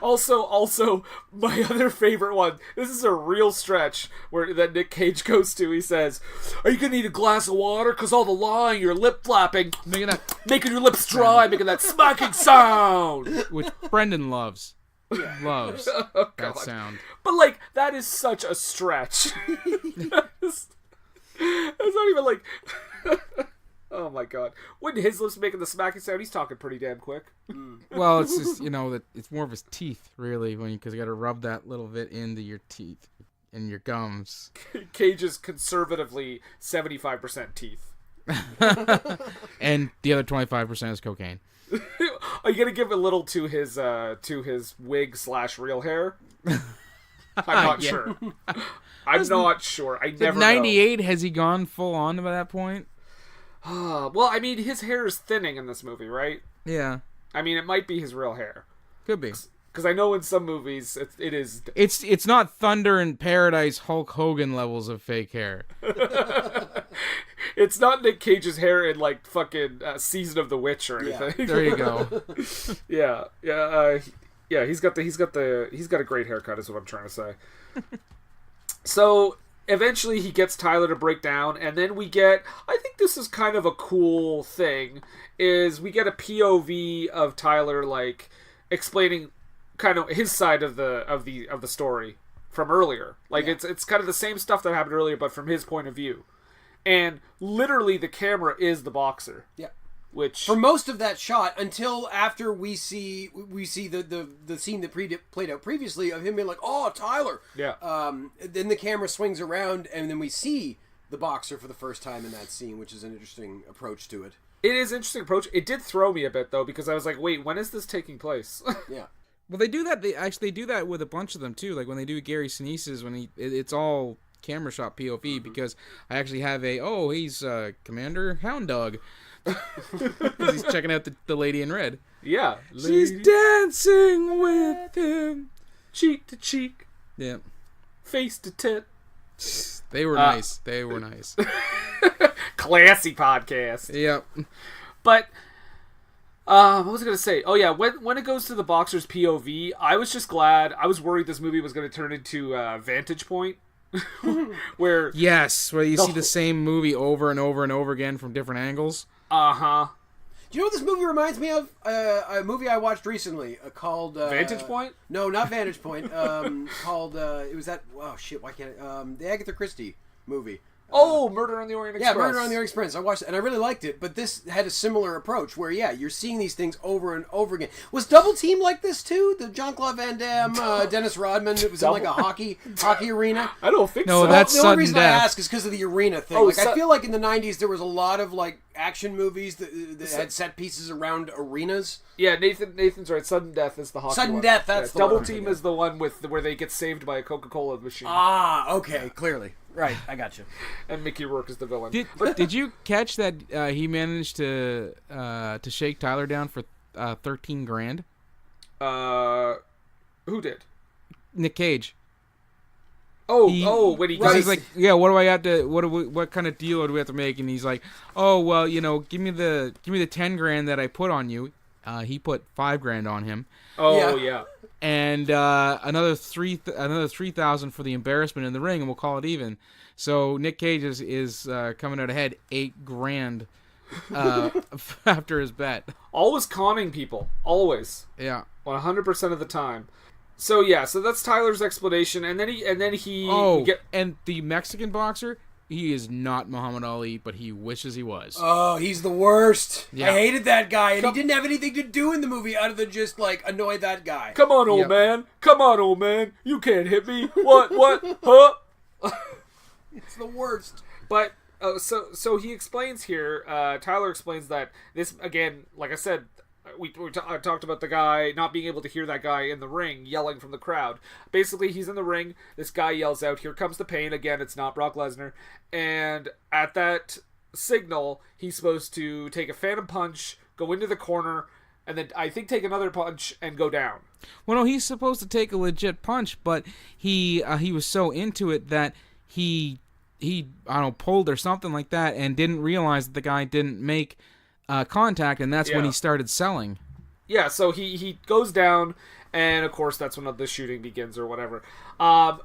Also, my other favorite one. This is a real stretch that Nic Cage goes to. He says, "Are you gonna need a glass of water? Cause all the lying, you're lip flapping, making your lips dry, making that smacking sound," which Brendan loves. Loves that sound. But like, that is such a stretch. That's not even like. Oh my god! When his lips making the smacking sound, he's talking pretty damn quick. Well, it's just that it's more of his teeth, really, because you got to rub that little bit into your teeth and your gums. Cage is conservatively 75% teeth, and the other 25% is cocaine. Are you gonna give a little to his wig / real hair? I'm not sure. I'm not sure. I never know. 98, has he gone full on by that point? Well, I mean, his hair is thinning in this movie, right? Yeah. I mean, it might be his real hair. Could be. Because I know in some movies it is. It's not Thunder in Paradise Hulk Hogan levels of fake hair. It's not Nic Cage's hair in like fucking Season of the Witch or anything. Yeah. There you go. Yeah. He's got a great haircut, is what I'm trying to say. So eventually he gets Tyler to break down, and then I think this is kind of a cool thing, is we get a POV of Tyler like explaining kind of his side of the story from earlier. Like it's kind of the same stuff that happened earlier, but from his point of view. And literally the camera is the boxer. Yeah. Which for most of that shot, until after we see the scene that played out previously of him being like, "Oh, Tyler." Yeah. Then the camera swings around, and then we see the boxer for the first time in that scene, which is an interesting approach to it. It is an interesting approach. It did throw me a bit though, because I was like, "Wait, when is this taking place?" Yeah. Well, they do that. They actually do that with a bunch of them too. Like when they do Gary Sinise's, it's all camera shot POV, because I actually have he's Commander Hound Dog. Because he's checking out the lady in red. Yeah. She's dancing with him. Cheek to cheek. Yeah. Face to tit. They were nice. They were nice. Classy podcast. Yep. But what was I going to say? Oh yeah, when it goes to the boxer's POV, I was just glad. I was worried this movie was going to turn into Vantage Point. where you see the same movie over and over and over again from different angles. Uh-huh. Do you know what this movie reminds me of? A movie I watched recently called Vantage Point? No, not Vantage Point. Called it was that why can't the Agatha Christie movie. Murder on the Orient Express. Yeah, Murder on the Orient Express. I watched it, and I really liked it, but this had a similar approach where, you're seeing these things over and over again. Was Double Team like this, too? The Jean-Claude Van Damme, Dennis Rodman, it was in like a hockey arena? I don't think so. No, that's the only sudden reason death. I ask is because of the arena thing. I feel like in the 90s there was a lot of like action movies that had set pieces around arenas. Yeah, Nathan's right. Sudden Death is the hockey Sudden one. Death, that's the Double one. Team is the one where they get saved by a Coca-Cola machine. Ah, okay, clearly. Right, I got you. And Mickey Rourke is the villain. Did you catch that he managed to shake Tyler down for $13,000? Who did? Nic Cage. When he got he's like, yeah, what do I have to? What kind of deal do we have to make? And he's like, oh well, give me the $10,000 that I put on you. He put $5,000 on him. Oh yeah. And another $3,000 for the embarrassment in the ring, and we'll call it even. So Nic Cage is coming out ahead $8,000 after his bet. Always conning people, always. Yeah, 100% of the time. So that's Tyler's explanation, and then he Oh, and the Mexican boxer, he is not Muhammad Ali, but he wishes he was. Oh, he's the worst. Yeah. I hated that guy, and he didn't have anything to do in the movie other than just, like, annoy that guy. Come on, old man. Come on, old man. You can't hit me. What? Huh? It's the worst. But, so he explains here, Tyler explains that this, again, like I said, I talked about the guy not being able to hear that guy in the ring yelling from the crowd. Basically, he's in the ring. This guy yells out, "Here comes the pain." Again, it's not Brock Lesnar. And at that signal, he's supposed to take a phantom punch, go into the corner, and then I think take another punch and go down. Well, no, he's supposed to take a legit punch, but he was so into it that he I don't know, pulled or something like that, and didn't realize that the guy didn't make contact, and that's when he started selling. Yeah, so he goes down, and of course that's when the shooting begins or whatever.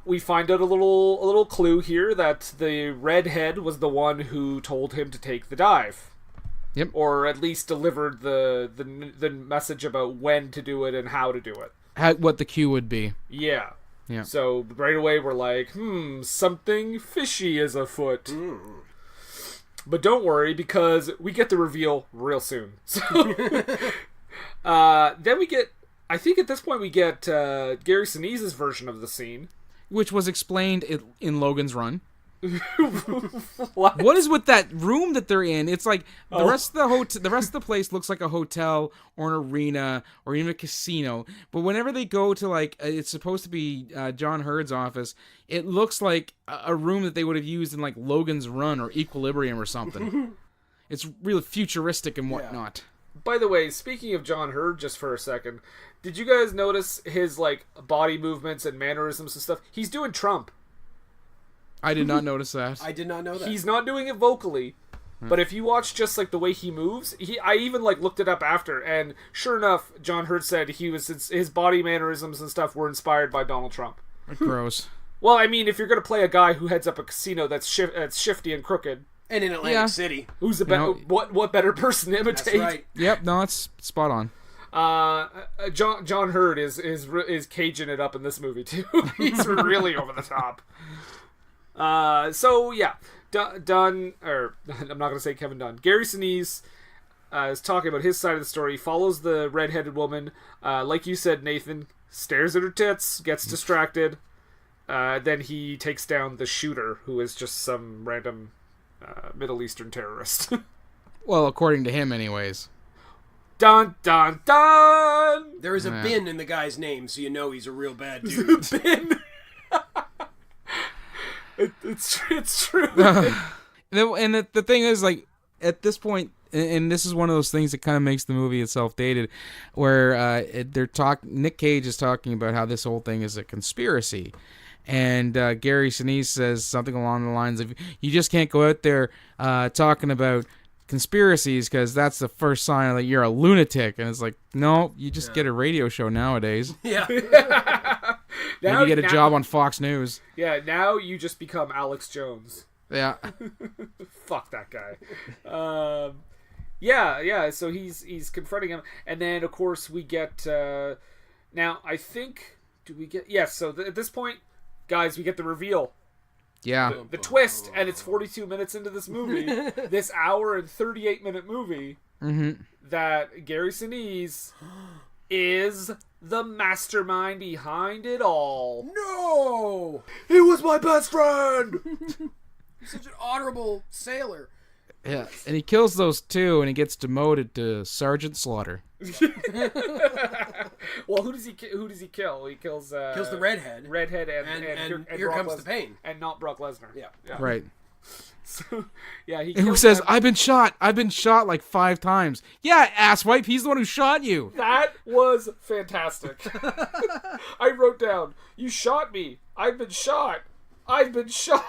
We find out a little clue here that the redhead was the one who told him to take the dive. Yep. Or at least delivered the message about when to do it and how to do it. What the cue would be. Yeah. Yeah. So right away we're like, something fishy is afoot. But don't worry, because we get the reveal real soon. So then we get, I think at this point we get Gary Sinise's version of the scene. Which was explained in Logan's Run. What? What is with that room that they're in? It's like the rest of the place looks like a hotel or an arena or even a casino. But whenever they go to, like, it's supposed to be John Hurd's office, it looks like a room that they would have used in, like, Logan's Run or Equilibrium or something. It's really futuristic and whatnot. By the way, speaking of John Hurd, just for a second, did you guys notice his, like, body movements and mannerisms and stuff? He's doing Trump. I did not notice that. I did not know that. He's not doing it vocally, but if you watch just, like, the way he moves, I even, like, looked it up after, and sure enough, John Hurt said his body mannerisms and stuff were inspired by Donald Trump. Gross. Well, I mean, if you're going to play a guy who heads up a casino that's shifty and crooked, and in Atlantic City, who's what better person to imitate? That's right. Yep, no, it's spot on. John Hurt is caging it up in this movie too. He's really over the top. So yeah, Dunn, or I'm not going to say Kevin Dunn. Gary Sinise is talking about his side of the story. He follows the redheaded woman, like you said, Nathan. Stares at her tits, gets distracted. Then he takes down the shooter, who is just some random Middle Eastern terrorist. Well, according to him, anyways. Dun dun dun! There is a bin in the guy's name, so you know he's a real bad dude. Bin. It's true. And the thing is, like, at this point, and this is one of those things that kind of makes the movie itself dated, where Nic Cage is talking about how this whole thing is a conspiracy, and Gary Sinise says something along the lines of, "You just can't go out there talking about conspiracies, because that's the first sign that you're a lunatic." And it's like, no, you just get a radio show nowadays. Yeah. Now you get a job on Fox News. Yeah, now you just become Alex Jones. Yeah. Fuck that guy. Yeah. So he's confronting him, and then of course we get. Now I think yes. So at this point, guys, we get the reveal. Yeah. The twist, and it's 42 minutes into this movie, this hour and 38-minute movie, that Gary Sinise is the mastermind behind it all. No! He was my best friend! He's such an honorable sailor. Yeah, and he kills those two, and he gets demoted to Sergeant Slaughter. Well, who does he kill? He kills the redhead. And here comes the pain. And not Brock Lesnar. Yeah. Right. So, yeah, who says, "I've been shot like 5 times." Yeah, asswipe, he's the one who shot you. That was fantastic. I wrote down, "You shot me. I've been shot. I've been shot."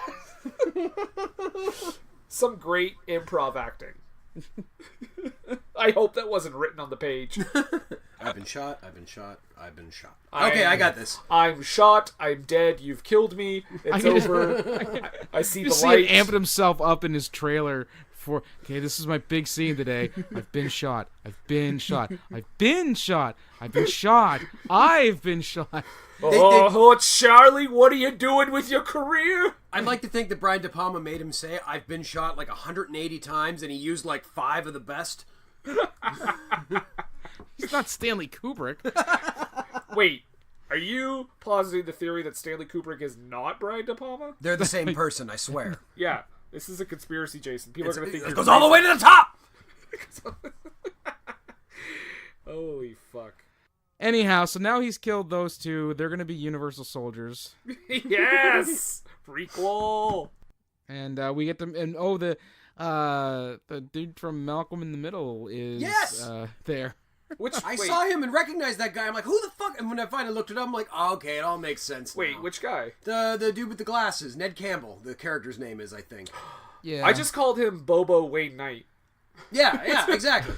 Some great improv acting. I hope that wasn't written on the page. I've been shot. Okay, I got this. I'm shot. I'm dead. You've killed me. It's over. I see the light. Him amping himself up in his trailer before. Okay, this is my big scene today. I've been shot. I've been shot. I've been shot. I've been shot. I've been shot. Oh, Charlie, what are you doing with your career? I'd like to think that Brian De Palma made him say, I've been shot like 180 times, and he used like 5 of the best. He's not Stanley Kubrick. Wait, are you positing the theory that Stanley Kubrick is not Brian De Palma? They're the same person, I swear. Yeah, this is a conspiracy, Jason. People are going to think It you're goes all the way to the top! Holy fuck. Anyhow, so now he's killed those two. They're going to be Universal Soldiers. Yes! Prequel! And we get them. And the dude from Malcolm in the Middle is there. I saw him and recognized that guy. I'm like, who the fuck? And when I finally looked it up, I'm like, oh, okay, it all makes sense now. Wait, which guy? The dude with the glasses, Ned Campbell. The character's name is, I think. Yeah. I just called him Bobo Wayne Knight. Yeah, exactly.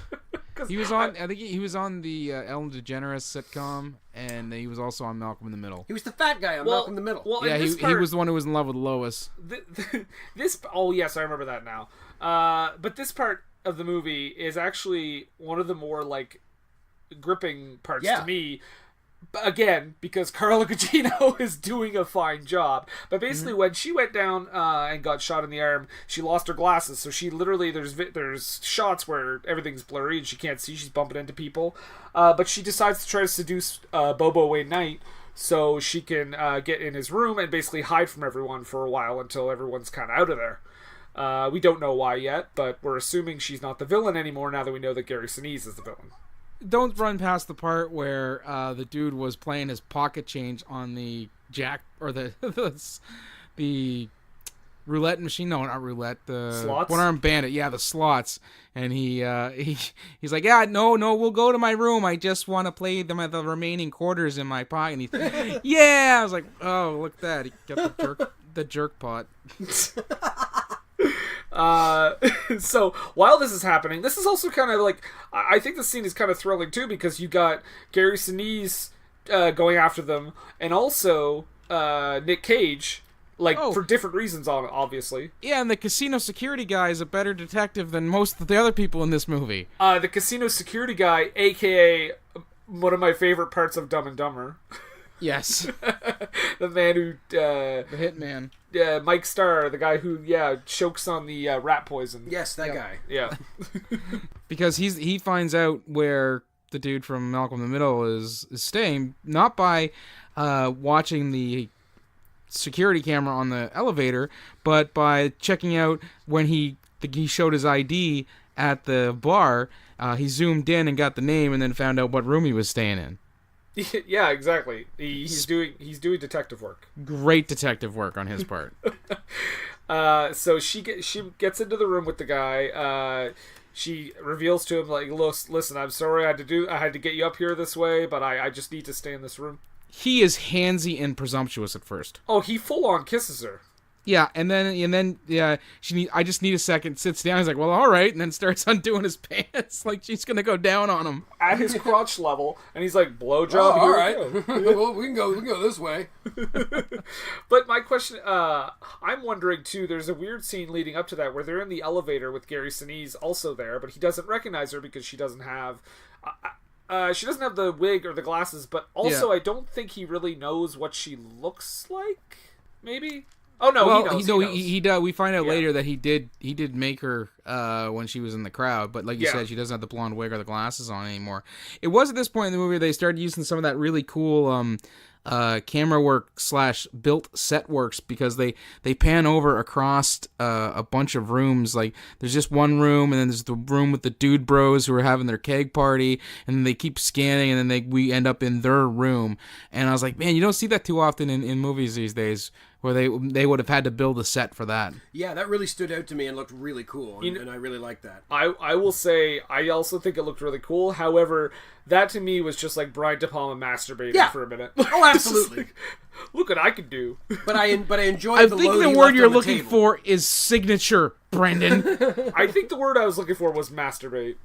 He was on. I think he was on the Ellen DeGeneres sitcom, and he was also on Malcolm in the Middle. He was the fat guy on Malcolm in the Middle. Well, Yeah, he was the one who was in love with Lois. Oh yes, I remember that now. But this part of the movie is actually one of the more like gripping parts to me. Again, because Carla Gugino is doing a fine job. But basically, when she went down and got shot in the arm, she lost her glasses. So she literally, there's shots where everything's blurry and she can't see. She's bumping into people. But she decides to try to seduce Bobo Wayne Knight so she can get in his room and basically hide from everyone for a while until everyone's kind of out of there. We don't know why yet, but we're assuming she's not the villain anymore now that we know that Gary Sinise is the villain. Don't run past the part where the dude was playing his pocket change on the jack or the roulette machine. No, not roulette. The slots? One-armed bandit. Yeah, the slots. And he's like, yeah, no, we'll go to my room. I just want to play the remaining quarters in my pocket. And he's, yeah. I was like, oh, look at that. He got the jerk pot. So while this is happening, this is also kind of like, I think the scene is kind of thrilling too, because you got Gary Sinise going after them, and also Nic Cage, for different reasons, obviously. Yeah, and the casino security guy is a better detective than most of the other people in this movie. The casino security guy, aka one of my favorite parts of Dumb and Dumber. Yes. The man who... the hitman. Mike Starr, the guy who, chokes on the rat poison. Yes, that guy. Yeah. Because he finds out where the dude from Malcolm in the Middle is staying, not by watching the security camera on the elevator, but by checking out when he showed his ID at the bar. He zoomed in and got the name and then found out what room he was staying in. Yeah, exactly. He's doing detective work. Great detective work on his part. So she gets into the room with the guy. She reveals to him, like, listen, I'm sorry I had to get you up here this way, but I just need to stay in this room. He is handsy and presumptuous at first. Oh, he full on kisses her. Yeah, and then I just need a second. Sits down. He's like, well, all right, and then starts undoing his pants like she's gonna go down on him at his crotch level, and he's like, blowjob. Oh, all right. Well, we can go this way. But my question, I'm wondering too. There's a weird scene leading up to that where they're in the elevator with Gary Sinise also there, but he doesn't recognize her because she doesn't have. She doesn't have the wig or the glasses, but also I don't think he really knows what she looks like. Maybe. Oh no! Well, he knows. he does. We find out later that he did make her when she was in the crowd, but like you said, she doesn't have the blonde wig or the glasses on anymore. It was at this point in the movie they started using some of that really cool camera work / built set works, because they pan over across a bunch of rooms. Like there's just one room, and then there's the room with the dude bros who are having their keg party, and then they keep scanning, and then we end up in their room. And I was like, man, you don't see that too often in movies these days, where they would have had to build a set for that. Yeah, that really stood out to me and looked really cool, and I really liked that. I will say, I also think it looked really cool. However, that to me was just like Brian De Palma masturbating for a minute. Oh, absolutely. Like, look what I can do. But I enjoyed I the think load the he word left you're on the looking table. for is signature, Brendan. I think the word I was looking for was masturbate.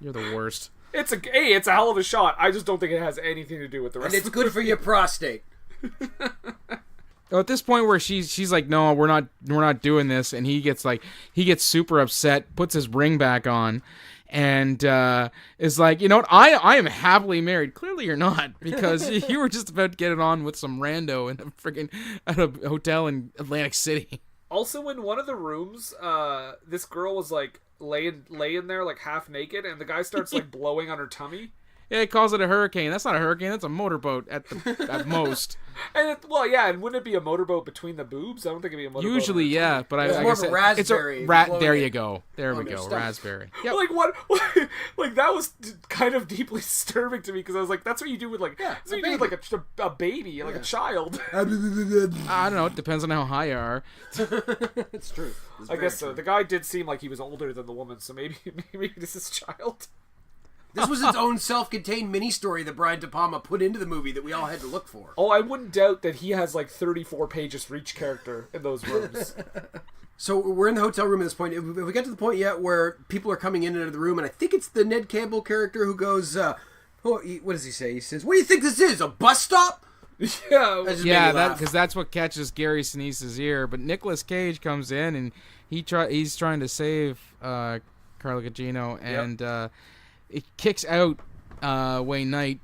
You're the worst. It's a hell of a shot. I just don't think it has anything to do with the rest. And it's good for your prostate. At this point where she's like, no, we're not doing this, and he gets super upset, puts his ring back on, and is like, you know what, I am happily married. Clearly you're not, because you were just about to get it on with some rando at a hotel in Atlantic City. Also, in one of the rooms, this girl was like laying there like half naked, and the guy starts like blowing on her tummy. Yeah, he calls it a hurricane. That's not a hurricane. That's a motorboat at most. And and wouldn't it be a motorboat between the boobs? I don't think it'd be a motorboat. Usually, yeah, but It's I more guess of a raspberry. there you go. There we no, go. stop. Raspberry. Yep. Like what? Like that was kind of deeply disturbing to me, because I was like, that's what you do with like, that's what you do with like a baby, like a child. I don't know. It depends on how high you are. It's true. It's I very guess so. true. The guy did seem like he was older than the woman, so maybe this is child. This was its own self-contained mini-story that Brian De Palma put into the movie that we all had to look for. Oh, I wouldn't doubt that he has like 34 pages for each character in those rooms. So we're in the hotel room at this point. Have we got to the point yet where people are coming in and out of the room, and I think it's the Ned Campbell character who goes, what does he say? He says, "What do you think this is, a bus stop?" Yeah, That just made Yeah, me laugh. because that's what catches Gary Sinise's ear. But Nicolas Cage comes in and he's trying to save Carla Gugino, and it kicks out Wayne Knight,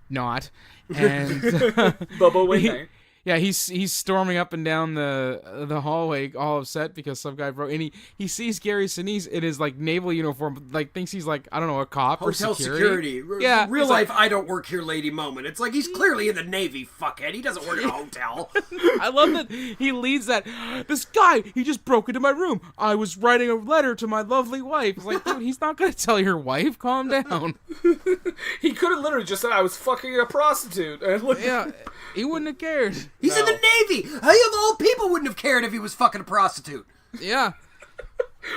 and Bubba Wayne Knight. Yeah, he's storming up and down the hallway, all upset because some guy broke. And he sees Gary Sinise in his like naval uniform, like thinks he's like, I don't know, a cop Hotel or security. Yeah, real he's life. like, I don't work here, lady moment. It's like he's clearly in the Navy. Fuckhead. He doesn't work in a hotel. I love that he leads that. This guy, he just broke into my room. I was writing a letter to my lovely wife. It's like, dude, he's not gonna tell your wife. Calm down. He could have literally just said, I was fucking a prostitute. And like, Yeah, he wouldn't have cared. He's in the Navy. He of all people wouldn't have cared if he was fucking a prostitute. Yeah.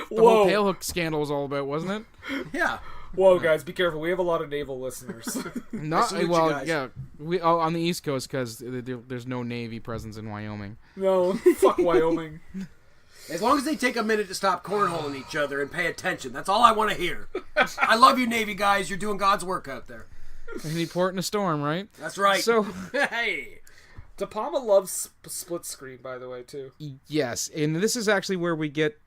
The Whoa. whole Pale Hook scandal was all about, wasn't it? Yeah. Whoa, guys, be careful. We have a lot of naval listeners. Not salute you well, guys. yeah. We on the East Coast because there's no Navy presence in Wyoming. No, fuck Wyoming. As long as they take a minute to stop cornholing each other and pay attention, that's all I want to hear. I love you, Navy guys. You're doing God's work out there. Any port in a storm, right? That's right. So hey. De Palma loves split screen, by the way, too. yes, and this is actually where we get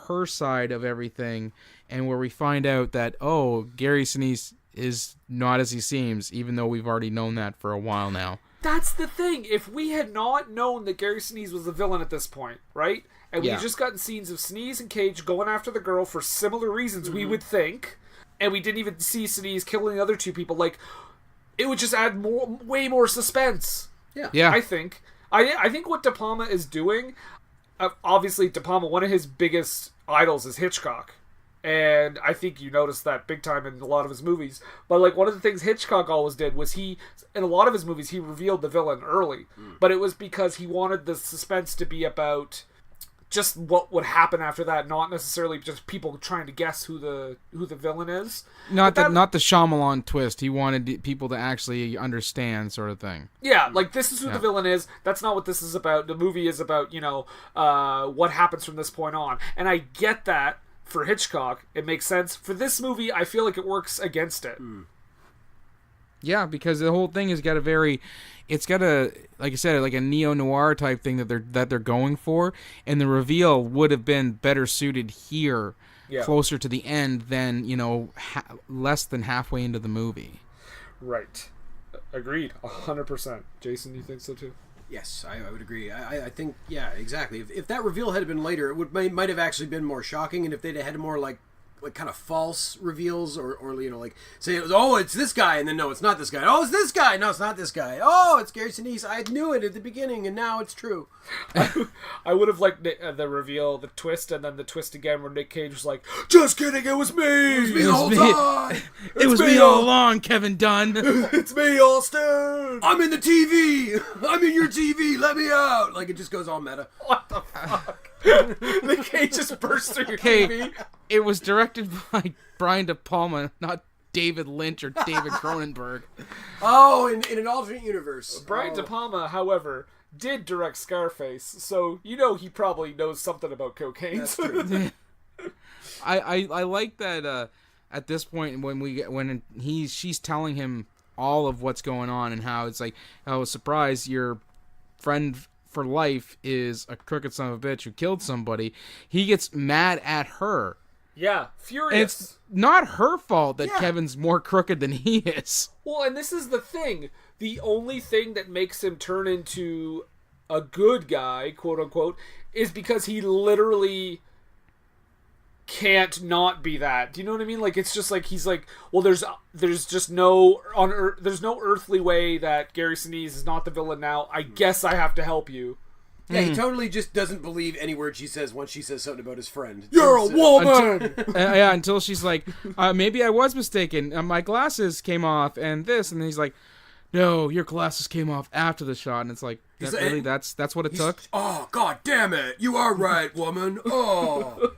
her side of everything, and where we find out that Gary Sinise is not as he seems, even though we've already known that for a while now. That's the thing. If we had not known that Gary Sinise was the villain at this point, right? And we had just gotten scenes of Sinise and Cage going after the girl for similar reasons, we would think, and we didn't even see Sinise killing the other two people, like, it would just add way more suspense. Yeah. I think. I think what De Palma is doing, obviously De Palma, one of his biggest idols is Hitchcock. And I think you noticed that big time in a lot of his movies. But like one of the things Hitchcock always did was in a lot of his movies, he revealed the villain early. But it was because he wanted the suspense to be about just what would happen after that, not necessarily just people trying to guess who the villain is. Not the Shyamalan twist. He wanted people to actually understand, sort of thing. Yeah, like this is who the villain is. That's not what this is about. The movie is about, what happens from this point on. And I get that for Hitchcock. It makes sense. For this movie, I feel like it works against it. Yeah, because the whole thing has got it's got a, like I said, like a neo-noir type thing that they're going for, and the reveal would have been better suited here, closer to the end than, less than halfway into the movie. Right. Agreed. 100%. Jason, you think so too? Yes, I would agree. I think, yeah, exactly. If that reveal had been later, it might have actually been more shocking, and if they'd had more like kind of false reveals, or like say it was, it's this guy, and then no, it's not this guy. Oh, it's this guy. No, it's not this guy. Oh, it's Gary Sinise. I knew it at the beginning, and now it's true. I would have liked the reveal, the twist, and then the twist again where Nic Cage was like, "Just kidding, it was me. It was me the whole time. It was me all along, Kevin Dunn. It's me, Austin. I'm in the TV. I'm in your TV. Let me out." Like it just goes all meta. What the fuck? Nic Cage just burst through your Okay, TV. it was directed by Brian De Palma, not David Lynch or David Cronenberg. Oh, in an alternate universe. Brian De Palma, however, did direct Scarface, so he probably knows something about cocaine. That's true. I like that at this point when she's telling him all of what's going on and how it's like, oh, surprise, your friend for life is a crooked son of a bitch who killed somebody, he gets mad at her. Yeah, And furious. it's not her fault that Yeah. Kevin's more crooked than he is. Well, and this is the thing. The only thing that makes him turn into a good guy, quote unquote, is because he literally can't not be that. Do you know what I mean? Like, it's just like he's like, well, there's just no there's no earthly way that Gary Sinise is not the villain now. I guess I have to help you. Yeah, he totally just doesn't believe any word she says once she says something about his friend. You're a woman. Yeah, until she's like, maybe I was mistaken. My glasses came off, and this, and then he's like, no, your glasses came off after the shot, and it's like, He's that like- really, that's what it took. Oh, God damn it. You are right, woman. Oh.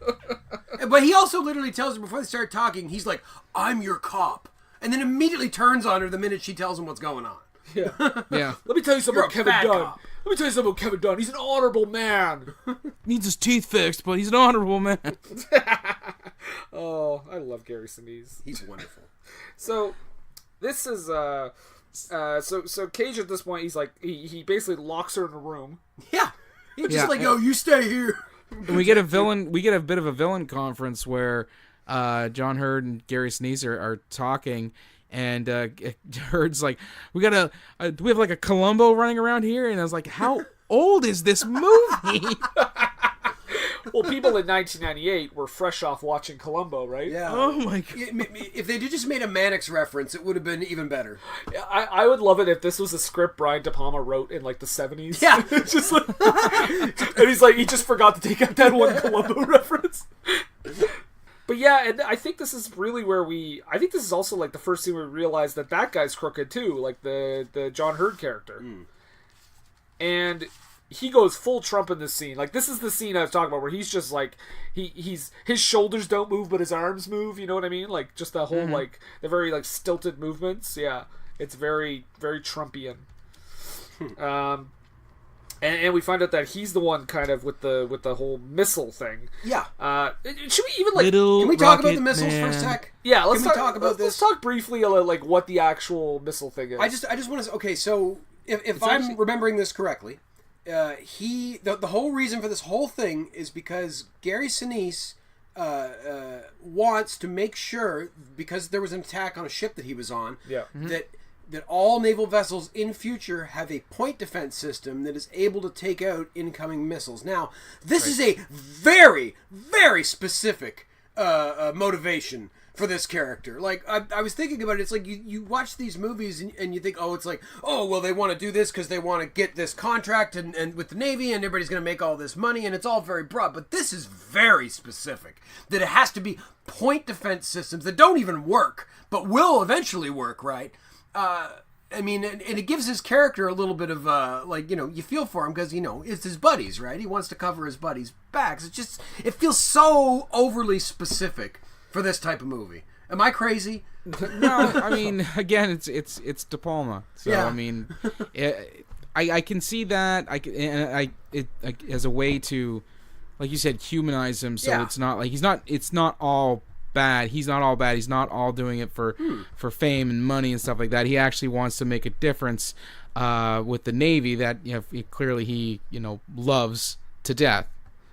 But he also literally tells her before they start talking, he's like, I'm your cop. And then immediately turns on her the minute she tells him what's going on. Yeah. Yeah, Let me tell you something You're about a Kevin bad Dunn. cop. Let me tell you something about Kevin Dunn. He's an honorable man. needs his teeth fixed, but he's an honorable man. Oh, I love Gary Sinise. He's wonderful. So this is so Cage at this point, he's like he basically locks her in a room. Yeah. He's just Yeah, like, yo, you stay here. And we get a bit of a villain conference where John Hurd and Gary Sinise are talking, and Hurd's like, we have like a Columbo running around here, and I was like, how old is this movie? Well, people in 1998 were fresh off watching Columbo, right? Yeah. Oh my god. If they just made a Mannix reference, it would have been even better. I would love it if this was a script Brian DePalma wrote in like the 70s. Yeah. Just like, and he's like, he just forgot to take out that one Columbo reference. But yeah, and I think this is really where I think this is also like the first thing we realize that guy's crooked too, like the John Hurd character. And he goes full Trump in this scene. Like, this is the scene I was talking about where he's just like, his shoulders don't move, but his arms move, you know what I mean? Like, just the whole, like, the very, like, stilted movements. Yeah. It's very, very Trumpian. And we find out that he's the one kind of with the whole missile thing. Yeah. Should we even, like... Little Can we talk about Rocket the missiles for a Man. sec? Yeah, let's Can we talk about let's this? talk briefly about, like, what the actual missile thing is. I just want to... Okay, so if I'm actually- remembering this correctly, the whole reason for this whole thing is because Gary Sinise wants to make sure, because there was an attack on a ship that he was on, Yeah. that all naval vessels in future have a point defense system that is able to take out incoming missiles. Now, this is a very, very specific motivation for this character. Like, I was thinking about it, it's like you watch these movies and you think, oh, it's like, oh, well, they want to do this because they want to get this contract and with the Navy and everybody's going to make all this money, and it's all very broad. But this is very specific, that it has to be point defense systems that don't even work, but will eventually work, right? I mean, and it gives his character a little bit of, like, you know, you feel for him because, you know, it's his buddies, right? He wants to cover his buddies' backs. It's just, it feels so overly specific for this type of movie. Am I crazy? No, I mean, again, it's De Palma. So Yeah. I mean, I can see that. As a way to, like you said, humanize him. So Yeah. it's not like it's not all bad. He's not all bad. He's not all doing it for fame and money and stuff like that. He actually wants to make a difference with the Navy that, you know, clearly he, you know, loves to death,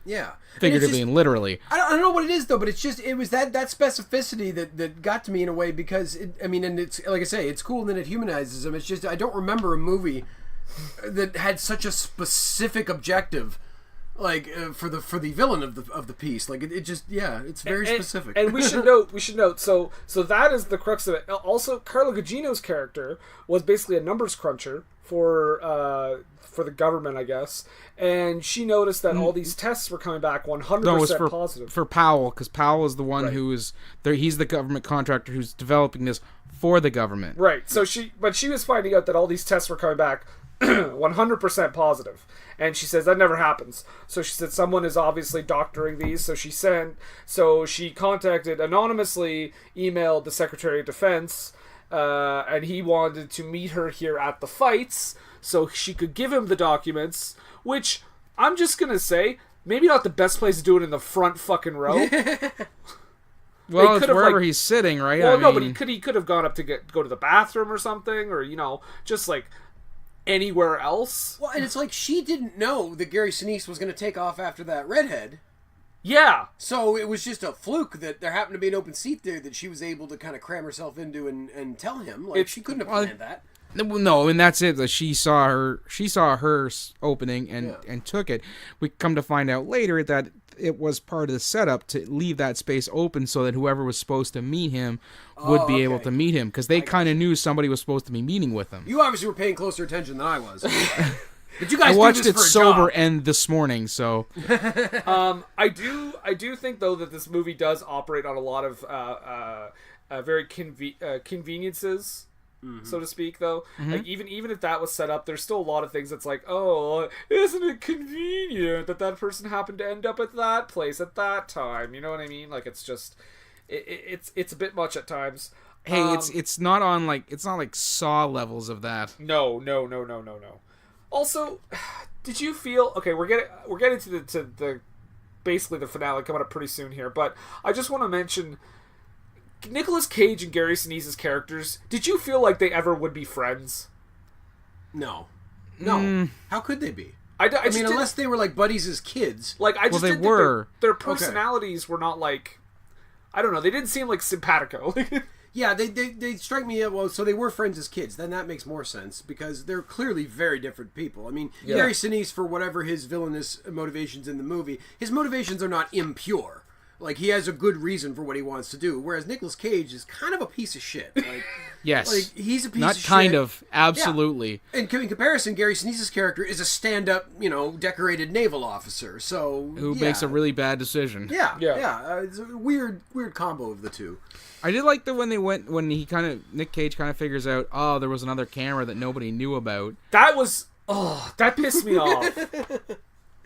Yeah. figuratively and literally. I don't know what it is though, but it was that specificity that got to me in a way because and it's like I say, it's cool and then it humanizes him. It's just I don't remember a movie that had such a specific objective, like for the villain of the piece. Like it just it's very specific. And we should note. So that is the crux of it. Also, Carla Gugino's character was basically a numbers cruncher for the government, I guess, and she noticed that all these tests were coming back 100% No, it was positive. for Powell, because Powell is the one Right. who is there. He's the government contractor who's developing this for the government. Right. So she was finding out that all these tests were coming back 100% positive, and she says that never happens. So she said someone is obviously doctoring these. So she contacted anonymously, emailed the Secretary of Defense, and he wanted to meet her here at the fights so she could give him the documents. Which I'm just gonna say, maybe not the best place to do it in the front fucking row. Well, They it's could've, wherever like- he's sitting, right? Well, I no, but mean, he could have gone up to go to the bathroom or something, or just like anywhere else. Well, and it's like she didn't know that Gary Sinise was going to take off after that redhead. Yeah. So it was just a fluke that there happened to be an open seat there that she was able to kind of cram herself into and tell him. Like, she couldn't have planned that. No, and that's it. That she saw her opening and took it. We come to find out later that it was part of the setup to leave that space open so that whoever was supposed to meet him would be able to meet him, because they kind of knew somebody was supposed to be meeting with him. You obviously were paying closer attention than I was. But you guys I watched do this it for a sober job. and this morning, so I do think though that this movie does operate on a lot of very conveniences, so to speak. Though, like even if that was set up, there's still a lot of things that's like, oh, isn't it convenient that person happened to end up at that place at that time? You know what I mean? Like, it's just it's a bit much at times. hey, it's not like Saw levels of that. No. Also, did you feel okay? We're getting to the basically the finale coming up pretty soon here, but I just want to mention Nicolas Cage and Gary Sinise's characters. Did you feel like they ever would be friends? No. How could they be? I mean, unless they were like buddies as kids. Like, I just they didn't think were. their personalities were not like, I don't know. They didn't seem like simpatico. Yeah, they strike me, well, so they were friends as kids. Then that makes more sense, because they're clearly very different people. I mean, Gary Sinise, for whatever his villainous motivations in the movie, his motivations are not impure. Like, he has a good reason for what he wants to do, whereas Nicolas Cage is kind of a piece of shit. Like, Yes. like he's a piece Not of shit. kind of. Absolutely. Yeah. And in comparison, Gary Sinise's character is a stand-up, decorated naval officer, so... Who makes a really bad decision. Yeah. It's a weird combo of the two. I did like when Nic Cage kind of figures out, oh, there was another camera that nobody knew about. That pissed me off.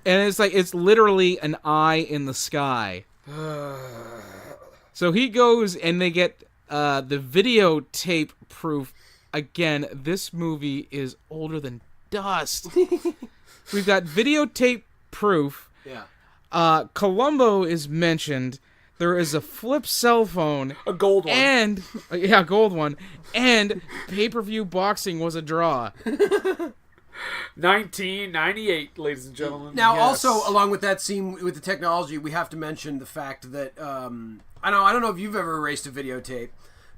And it's literally an eye in the sky. So he goes and they get the videotape proof. Again, this movie is older than dust. We've got videotape proof. Yeah. Columbo is mentioned. There is a flip cell phone. A gold one. And, gold one. And pay-per-view boxing was a draw. 1998, ladies and gentlemen. Now, Yes. also, along with that scene with the technology, we have to mention the fact that, I don't know if you've ever erased a videotape,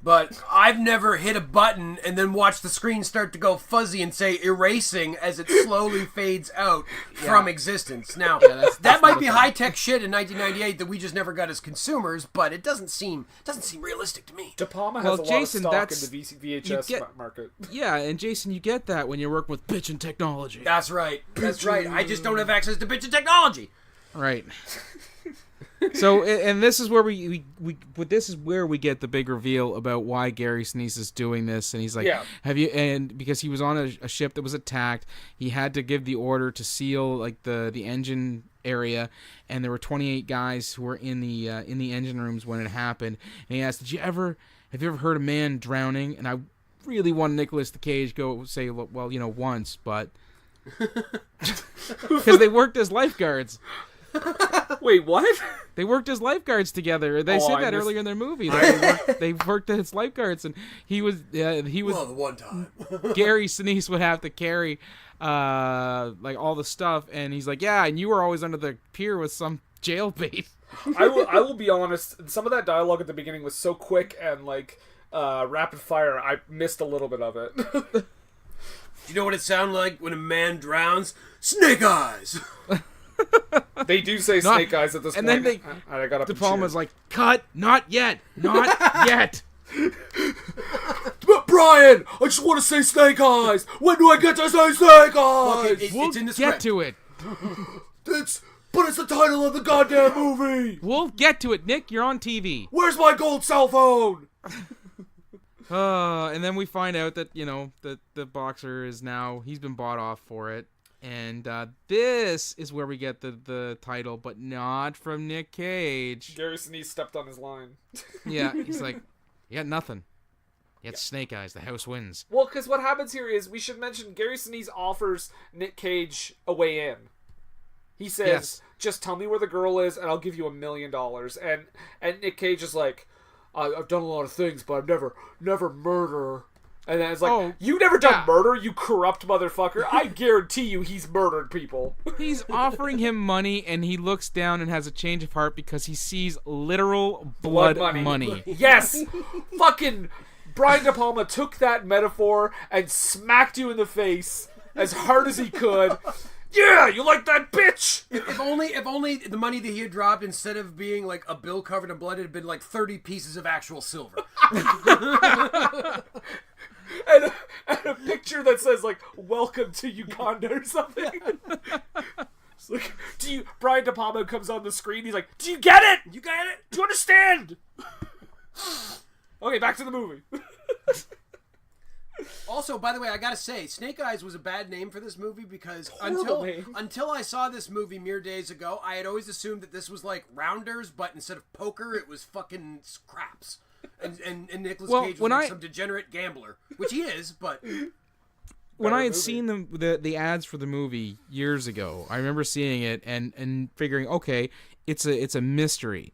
but I've never hit a button and then watched the screen start to go fuzzy and say erasing as it slowly fades out from existence. Now, that might be high-tech shit in 1998 that we just never got as consumers, but it doesn't seem realistic to me. DePalma has Well, a lot Jason, of stock that's- in the VHS market. Yeah, and Jason, you get that when you're working with bitchin' technology. That's right. I just don't have access to bitchin' technology. Right. So, and this is where this is where we get the big reveal about why Gary Sinise is doing this, and he's like, "Have you?" And because he was on a ship that was attacked, he had to give the order to seal like the engine area, and there were 28 guys who were in the engine rooms when it happened. And he asked, have you ever heard a man drowning? And I really want Nicolas Cage go say, well, once, but because they worked as lifeguards. Wait, what? They worked as lifeguards together. They said that earlier in their movie. They worked as lifeguards, and he was. Well, the one time. Gary Sinise would have to carry, like all the stuff, and he's like, yeah, and you were always under the pier with some jailbait. I will be honest. Some of that dialogue at the beginning was so quick and like rapid fire. I missed a little bit of it. Do you know what it sounds like when a man drowns? Snake eyes. They do say snake eyes at this and point. then I got up De Palma's like, cut, not yet, not yet. But Brian, I just want to say snake eyes. When do I get to say snake eyes? Look, We'll it's in the get script. to it. But it's the title of the goddamn movie. We'll get to it, Nick. You're on TV. Where's my gold cell phone? And then we find out that that the boxer he's been bought off for it. And this is where we get the title, but not from Nic Cage. Gary Sinise stepped on his line. Yeah, he's like, you got nothing. You got snake eyes. The house wins. Well, because what happens here is, we should mention, Gary Sinise offers Nic Cage a way in. He says, just tell me where the girl is, and I'll give you $1 million. And Nic Cage is like, I've done a lot of things, but I've never murder. And then it's like, you never done murder, you corrupt motherfucker. I guarantee you he's murdered people. He's offering him money, and he looks down and has a change of heart because he sees literal blood money. Yes! Fucking Brian De Palma took that metaphor and smacked you in the face as hard as he could. Yeah, you like that, bitch? If only the money that he had dropped, instead of being like a bill covered in blood, it had been like 30 pieces of actual silver. and a picture that says like "Welcome to Uganda" or something. It's like, Brian De Palma comes on the screen. He's like, "Do you get it? You get it? Do you understand?" Okay, back to the movie. Also, by the way, I gotta say, Snake Eyes was a bad name for this movie because until I saw this movie mere days ago, I had always assumed that this was like Rounders, but instead of poker, it was fucking craps. And Nicolas Cage was like some degenerate gambler, which he is, but... When I had seen the ads for the movie years ago, I remember seeing it and figuring, okay, it's a mystery,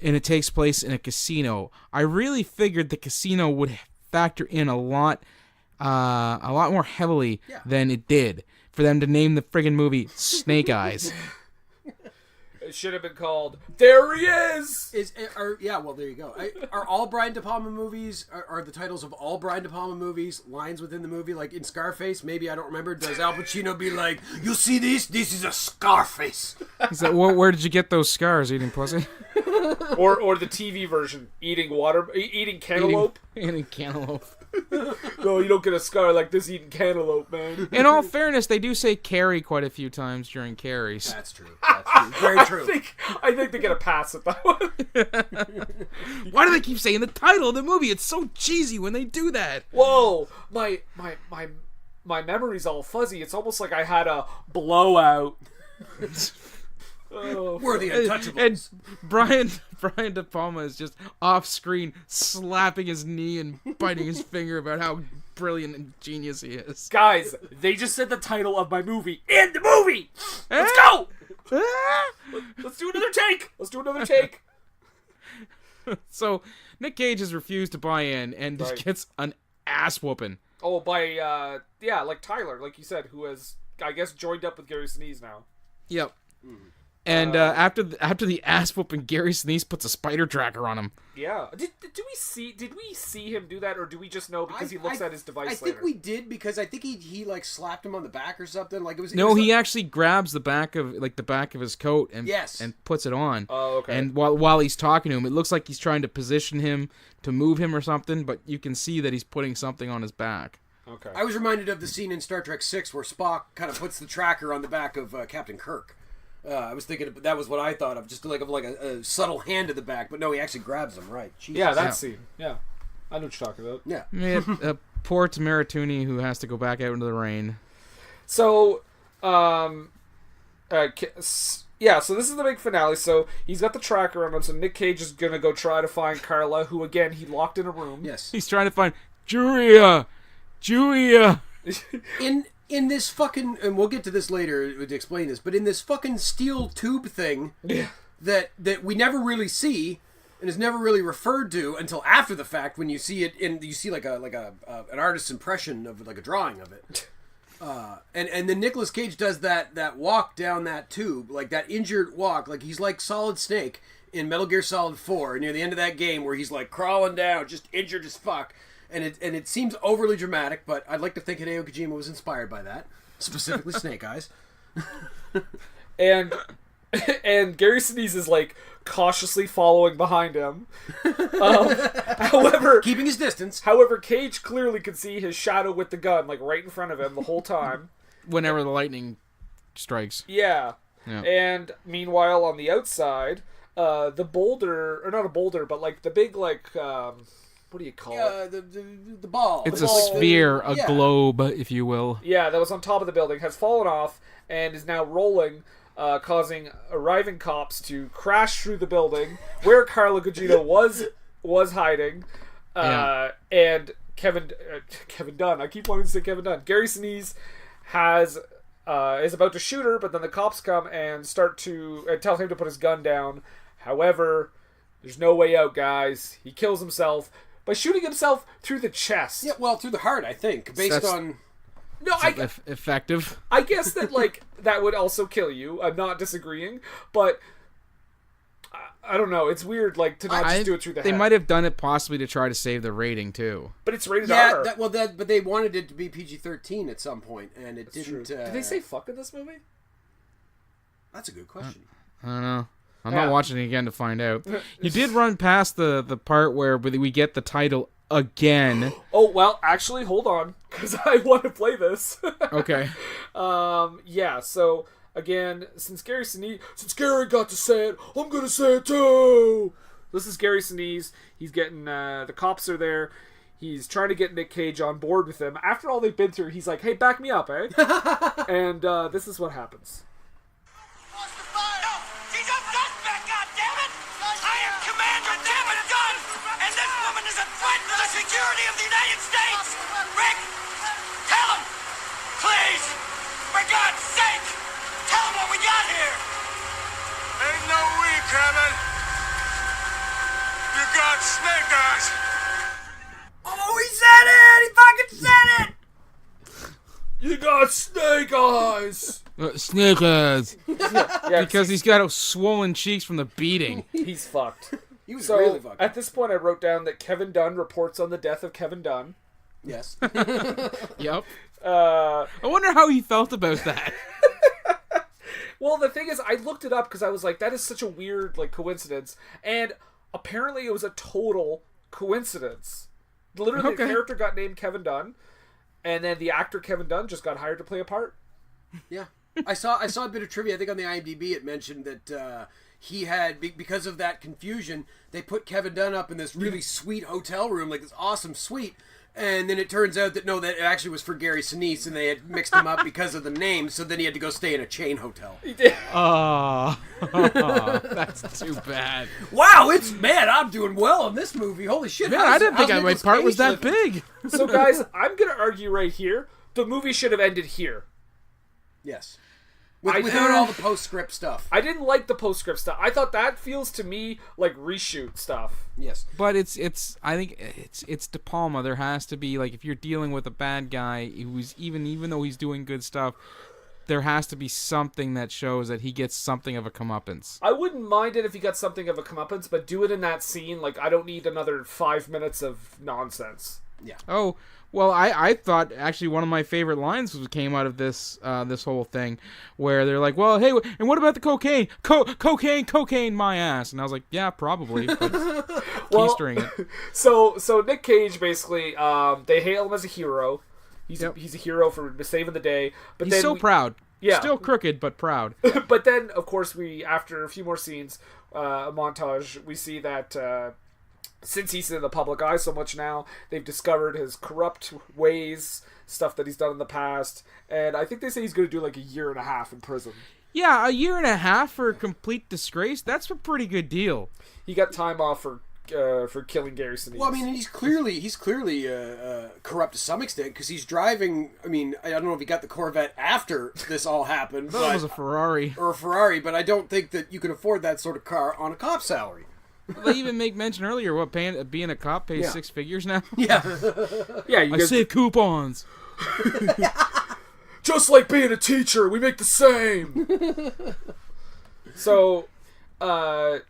and it takes place in a casino. I really figured the casino would factor in a lot more heavily than it did for them to name the friggin' movie Snake Eyes. It should have been called "There He Is." Well, there you go. Are all Brian De Palma movies are the titles of all Brian De Palma movies lines within the movie? Like in Scarface, maybe, I don't remember. Does Al Pacino be like, "You see this? This is a Scarface." He's like, where did you get those scars, eating pussy? or the TV version, eating cantaloupe. Eating cantaloupe. No, you don't get a scar like this eating cantaloupe, man. In all fairness, they do say Carrie quite a few times during Carries. That's true. Very true. I think they get a pass at that one. Why do they keep saying the title of the movie? It's so cheesy when they do that. Whoa, my memory's all fuzzy. It's almost like I had a blowout. We're the Untouchables. And Brian De Palma is just off screen slapping his knee and biting his finger about how brilliant and genius he is. Guys, they just said the title of my movie in the movie. Let's go. Let's do another take. So Nic Cage has refused to buy in and just gets an ass whooping. Oh, by like Tyler, like you said, who has, I guess, joined up with Gary Sinise now. Yep. And after the ass whooping, Gary Sinise puts a spider tracker on him. Yeah. Did we see him do that, or do we just know because he looks at his device later? I think we did, because I think he like slapped him on the back or something. Like he actually grabs the back of his coat and puts it on. Oh, okay. And while he's talking to him, it looks like he's trying to position him to move him or something, but you can see that he's putting something on his back. Okay. I was reminded of the scene in Star Trek VI where Spock kind of puts the tracker on the back of Captain Kirk. I was thinking that was what I thought of, just like a subtle hand to the back, but no, he actually grabs him, right? Jesus. Yeah, that scene. Yeah, I know what you're talking about. Yeah. Poor Tamaratuni, who has to go back out into the rain. So, so this is the big finale. So he's got the tracker on him. So Nic Cage is gonna go try to find Carla, who again he locked in a room. Yes, he's trying to find Julia. In this fucking, and we'll get to this later to explain this, but in this fucking steel tube thing that we never really see and is never really referred to until after the fact, when you see it you see like an artist's impression of like a drawing of it. And then Nicolas Cage does that walk down that tube, like that injured walk, like he's like Solid Snake in Metal Gear Solid 4 near the end of that game, where he's like crawling down, just injured as fuck. And it seems overly dramatic, but I'd like to think Hideo Kojima was inspired by that, specifically Snake Eyes. And Gary Sinise is like cautiously following behind him. However, keeping his distance. However, Cage clearly could see his shadow with the gun, like right in front of him the whole time. Whenever the lightning strikes. Yeah. And meanwhile, on the outside, the boulder, or not a boulder, but like the big what do you call it? The ball. It's a sphere, a globe, if you will. Yeah, that was on top of the building, has fallen off and is now rolling, causing arriving cops to crash through the building where Carla Gugino was hiding. And Kevin Dunn. I keep wanting to say Kevin Dunn. Gary Sinise is about to shoot her, but then the cops come and start to tell him to put his gun down. However, there's no way out, guys. He kills himself. by shooting himself through the chest. Yeah, well, through the heart, I think, based That's- on. No, Effective. I guess that like that would also kill you. I'm not disagreeing, but I don't know. It's weird, like to not just do it through the head. They might have done it possibly to try to save the rating too. But it's rated Yeah, R. but they wanted it to be PG-13 at some point, and it didn't. Did they say fuck in this movie? That's a good question. I don't know. I'm Yeah. not watching it again to find out. You did run past the part where we get the title again. Oh well, actually, hold on, because I want to play this. Okay. Yeah. So again, since Gary got to say it, I'm gonna say it too. This is Gary Sinise. He's getting the cops are there. He's trying to get Nic Cage on board with him. After all they've been through, he's like, "Hey, back me up, eh?" And this is what happens. She's a suspect, goddammit! I am Commander Dammit Gunn, and this woman is a threat to the security of the United States! Rick, tell him! Please! For God's sake! Tell him what we got here! Ain't no we, Kevin! You got snake eyes! Oh, he said it! He fucking said it! You got snake eyes. Snickers. Yeah, Because he's got swollen cheeks from the beating. he's fucked. He was So really fucking. at this point, I wrote down that Kevin Dunn reports on the death of Kevin Dunn. Yes. Yep. I wonder how he felt about that. Well, the thing is, I looked it up because I was like, that is such a weird like coincidence, and apparently it was a total coincidence. Literally, the Okay. character got named Kevin Dunn, and then the actor Kevin Dunn just got hired to play a part. Yeah, I saw a bit of trivia. I think on the IMDb it mentioned that he had because of that confusion, they put Kevin Dunn up in this really sweet hotel room, like this awesome suite, and then it turns out that no, that it actually was for Gary Sinise, and they had mixed him up because of the name. So then he had to go stay in a chain hotel. Oh, that's too bad. Wow, I'm doing well in this movie. Holy shit! Man, I didn't think my Nicolas part was Cage that living? big. So, guys, I'm gonna argue right here: the movie should have ended here. Yes, I without do- all the postscript stuff. I didn't like the postscript stuff. I thought that feels to me like reshoot stuff. Yes. But I think it's De Palma. There has to be, like, if you're dealing with a bad guy who's even though he's doing good stuff, there has to be something that shows that he gets something of a comeuppance. I wouldn't mind it if he got something of a comeuppance, but do it in that scene. Like, I don't need another 5 minutes of nonsense. Oh, well, I thought actually one of my favorite lines came out of this this whole thing, where they're like, well, hey, and what about the cocaine? Cocaine, my ass. And I was like, yeah, probably. But keystering it. So Nic Cage, basically, they hail him as a hero. He's Yep. he's a hero for saving the day. But He's then so proud. Yeah. Still crooked, but proud. But then, of course, after a few more scenes, a montage, we see that since he's in the public eye so much now, they've discovered his corrupt ways, stuff that he's done in the past, and I think they say he's going to do like 1.5 years in prison. Yeah, 1.5 years for complete disgrace. That's a pretty good deal. He got time off for killing Gary Sinise. Well, I mean, he's clearly corrupt to some extent because he's driving. I mean, I don't know if he got the Corvette after this all happened, That was a Ferrari. or a Ferrari, but I don't think that you can afford that sort of car on a cop salary. They even make mention earlier what being a cop pays 6 figures now. Yeah, yeah, you I guys, save coupons. just like being a teacher, we make the same. So, Carla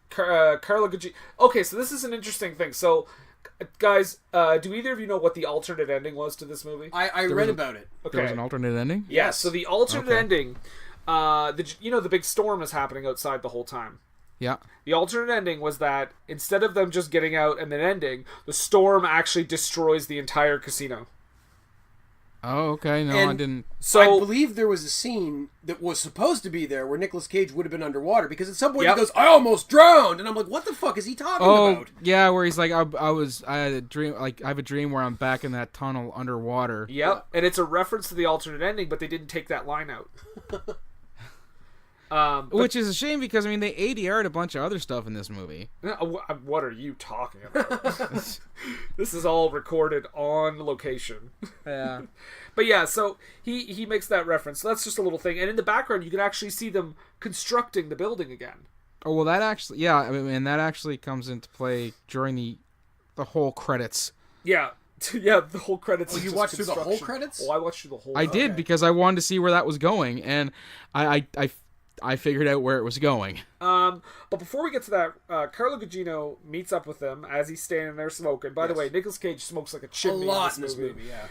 Gugino. Okay, so this is an interesting thing. So, guys, do either of you know what the alternate ending was to this movie? I read about it. Okay. There was an alternate ending? Yeah, so the alternate Okay. ending, the big storm is happening outside the whole time. Yeah. The alternate ending was that instead of them just getting out and then ending, the storm actually destroys the entire casino. Oh, okay. No, And I didn't. So I believe there was a scene that was supposed to be there where Nicolas Cage would have been underwater because at some point Yep. he goes, "I almost drowned," and I'm like, "What the fuck is he talking Oh, about?" yeah, where he's like, I had a dream, like, I have a dream where I'm back in that tunnel underwater. Yep, and it's a reference to the alternate ending, but they didn't take that line out. Which is a shame because, I mean, they ADR'd a bunch of other stuff in this movie. What are you talking about? This is all recorded on location. Yeah. But yeah, so he makes that reference. So that's just a little thing. And in the background, you can actually see them constructing the building again. Oh, well, that actually, yeah, I mean, and that actually comes into play during the whole credits. Yeah. Yeah, the whole credits. Oh, is you just watched through the whole construction. credits? Oh, I watched through the whole. I did because I wanted to see where that was going, and I figured out where it was going. But before we get to that, Carla Gugino meets up with them as he's standing there smoking. By the way, Nicolas Cage smokes like a A chimney lot in this movie. yeah.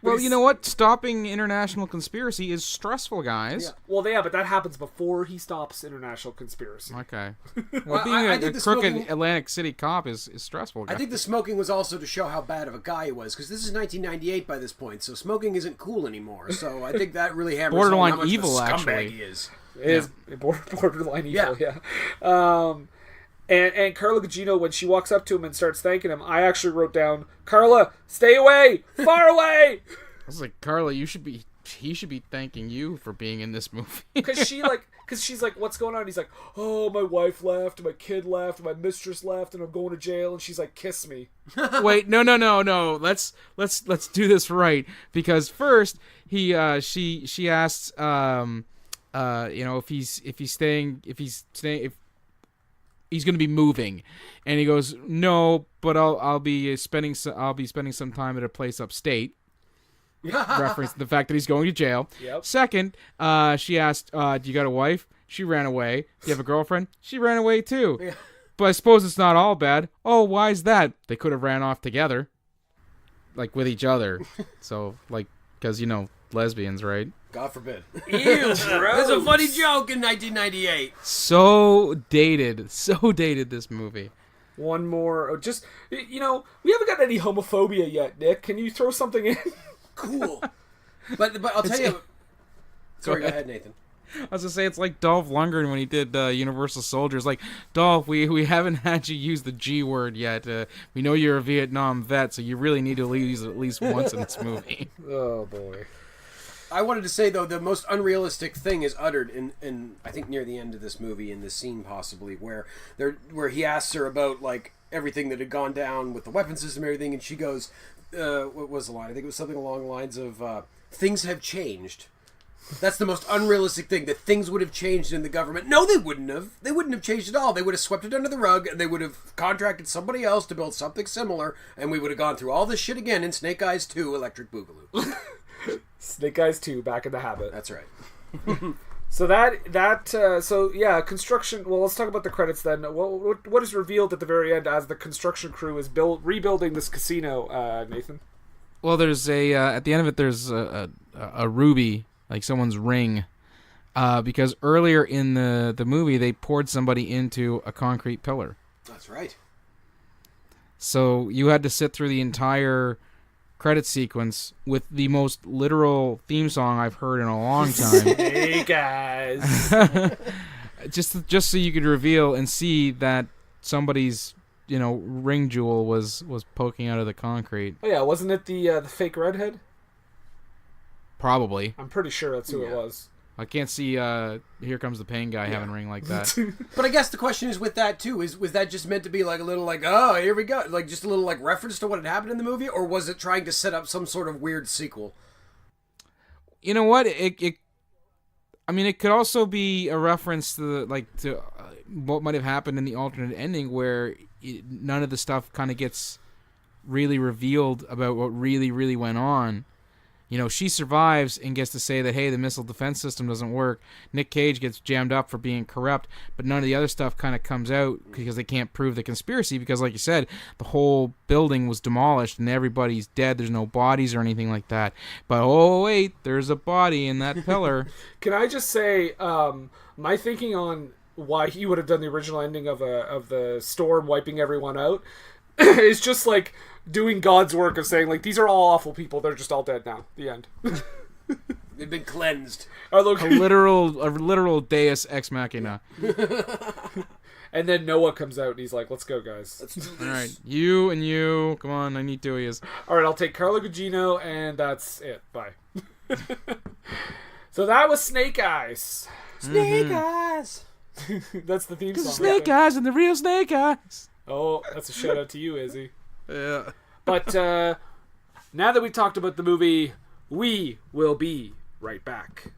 Well, you know what? Stopping international conspiracy is stressful, guys. Well, yeah, but that happens before he stops international conspiracy. Okay. Well, Well, being I a think the crooked smoking- Atlantic City cop is stressful, guys. I think the smoking was also to show how bad of a guy he was, because this is 1998 by this point, so smoking isn't cool anymore. So I think that really hammers Borderline home how much evil, of a scumbag actually. he is. It is borderline evil, yeah. And Carla Gugino, when she walks up to him and starts thanking him, I actually wrote down, Carla, stay away, far away. I was like, Carla, he should be thanking you for being in this movie. Because she's like, what's going on? He's like, oh, my wife left, and my kid left, and my mistress left, and I'm going to jail. And she's like, kiss me. Wait, no. Let's do this right, because first she asks, if he's going to be moving, and he goes, no, but I'll be spending some time at a place upstate. Reference the fact that he's going to jail. Yep. Second, she asked, do you got a wife? She ran away. Do you have a girlfriend? She ran away too. Yeah. But I suppose it's not all bad. Oh, why is that? They could have ran off together. Like, with each other. So, like, because, lesbians, right? God forbid. Ew, That's a funny joke in 1998. So dated, this movie. One more. Just, we haven't got any homophobia yet, Nick. Can you throw something in? Cool. But I'll tell you. Sorry, go ahead, Nathan. I was gonna say, it's like Dolph Lundgren when he did Universal Soldiers. Like, Dolph, we haven't had you use the G word yet. We know you're a Vietnam vet, so you really need to use it at least once in this movie. Oh, boy. I wanted to say, though, the most unrealistic thing is uttered in I think near the end of this movie, in this scene possibly, where he asks her about, like, everything that had gone down with the weapon system and everything, and she goes, what was the line? I think it was something along the lines of, things have changed. That's the most unrealistic thing, that things would have changed in the government. No, they wouldn't have. They wouldn't have changed at all. They would have swept it under the rug, and they would have contracted somebody else to build something similar, and we would have gone through all this shit again in Snake Eyes 2 Electric Boogaloo. Snake Eyes 2, back in the habit. That's right. So construction. Well, let's talk about the credits then. What is revealed at the very end as the construction crew is rebuilding this casino, Nathan? Well, there's at the end of it, there's a ruby, like someone's ring, because earlier in the movie they poured somebody into a concrete pillar. That's right. So you had to sit through the entire credit sequence with the most literal theme song I've heard in a long time. Hey guys. just so you could reveal and see that somebody's ring jewel was poking out of the concrete. Oh yeah, wasn't it the fake redhead? Probably. I'm pretty sure that's who it was. I can't see Here Comes the Pain guy having a ring like that. But I guess the question is with that too, was that just meant to be like a little like, oh, here we go, like just a little like reference to what had happened in the movie, or was it trying to set up some sort of weird sequel? You know what? It could also be a reference to what might have happened in the alternate ending, where none of the stuff kind of gets really revealed about what really, really went on. She survives and gets to say that, hey, the missile defense system doesn't work. Nic Cage gets jammed up for being corrupt, but none of the other stuff kind of comes out because they can't prove the conspiracy because, like you said, the whole building was demolished and everybody's dead. There's no bodies or anything like that. But, oh, wait, there's a body in that pillar. Can I just say, my thinking on why he would have done the original ending of the storm wiping everyone out is just like doing God's work of saying, like, these are all awful people, they're just all dead now. The end. They've been cleansed. A literal deus ex machina. And then Noah comes out and he's like, let's go, guys. Let's do this. All right, you and you, come on, I need two of yous. All right, I'll take Carla Gugino, and that's it. Bye. So that was Snake Eyes. Snake Eyes. That's the theme song. Snake Eyes and the real Snake Eyes. Oh, that's a shout out to you, Izzy. Yeah. But now that we talked about the movie, we will be right back.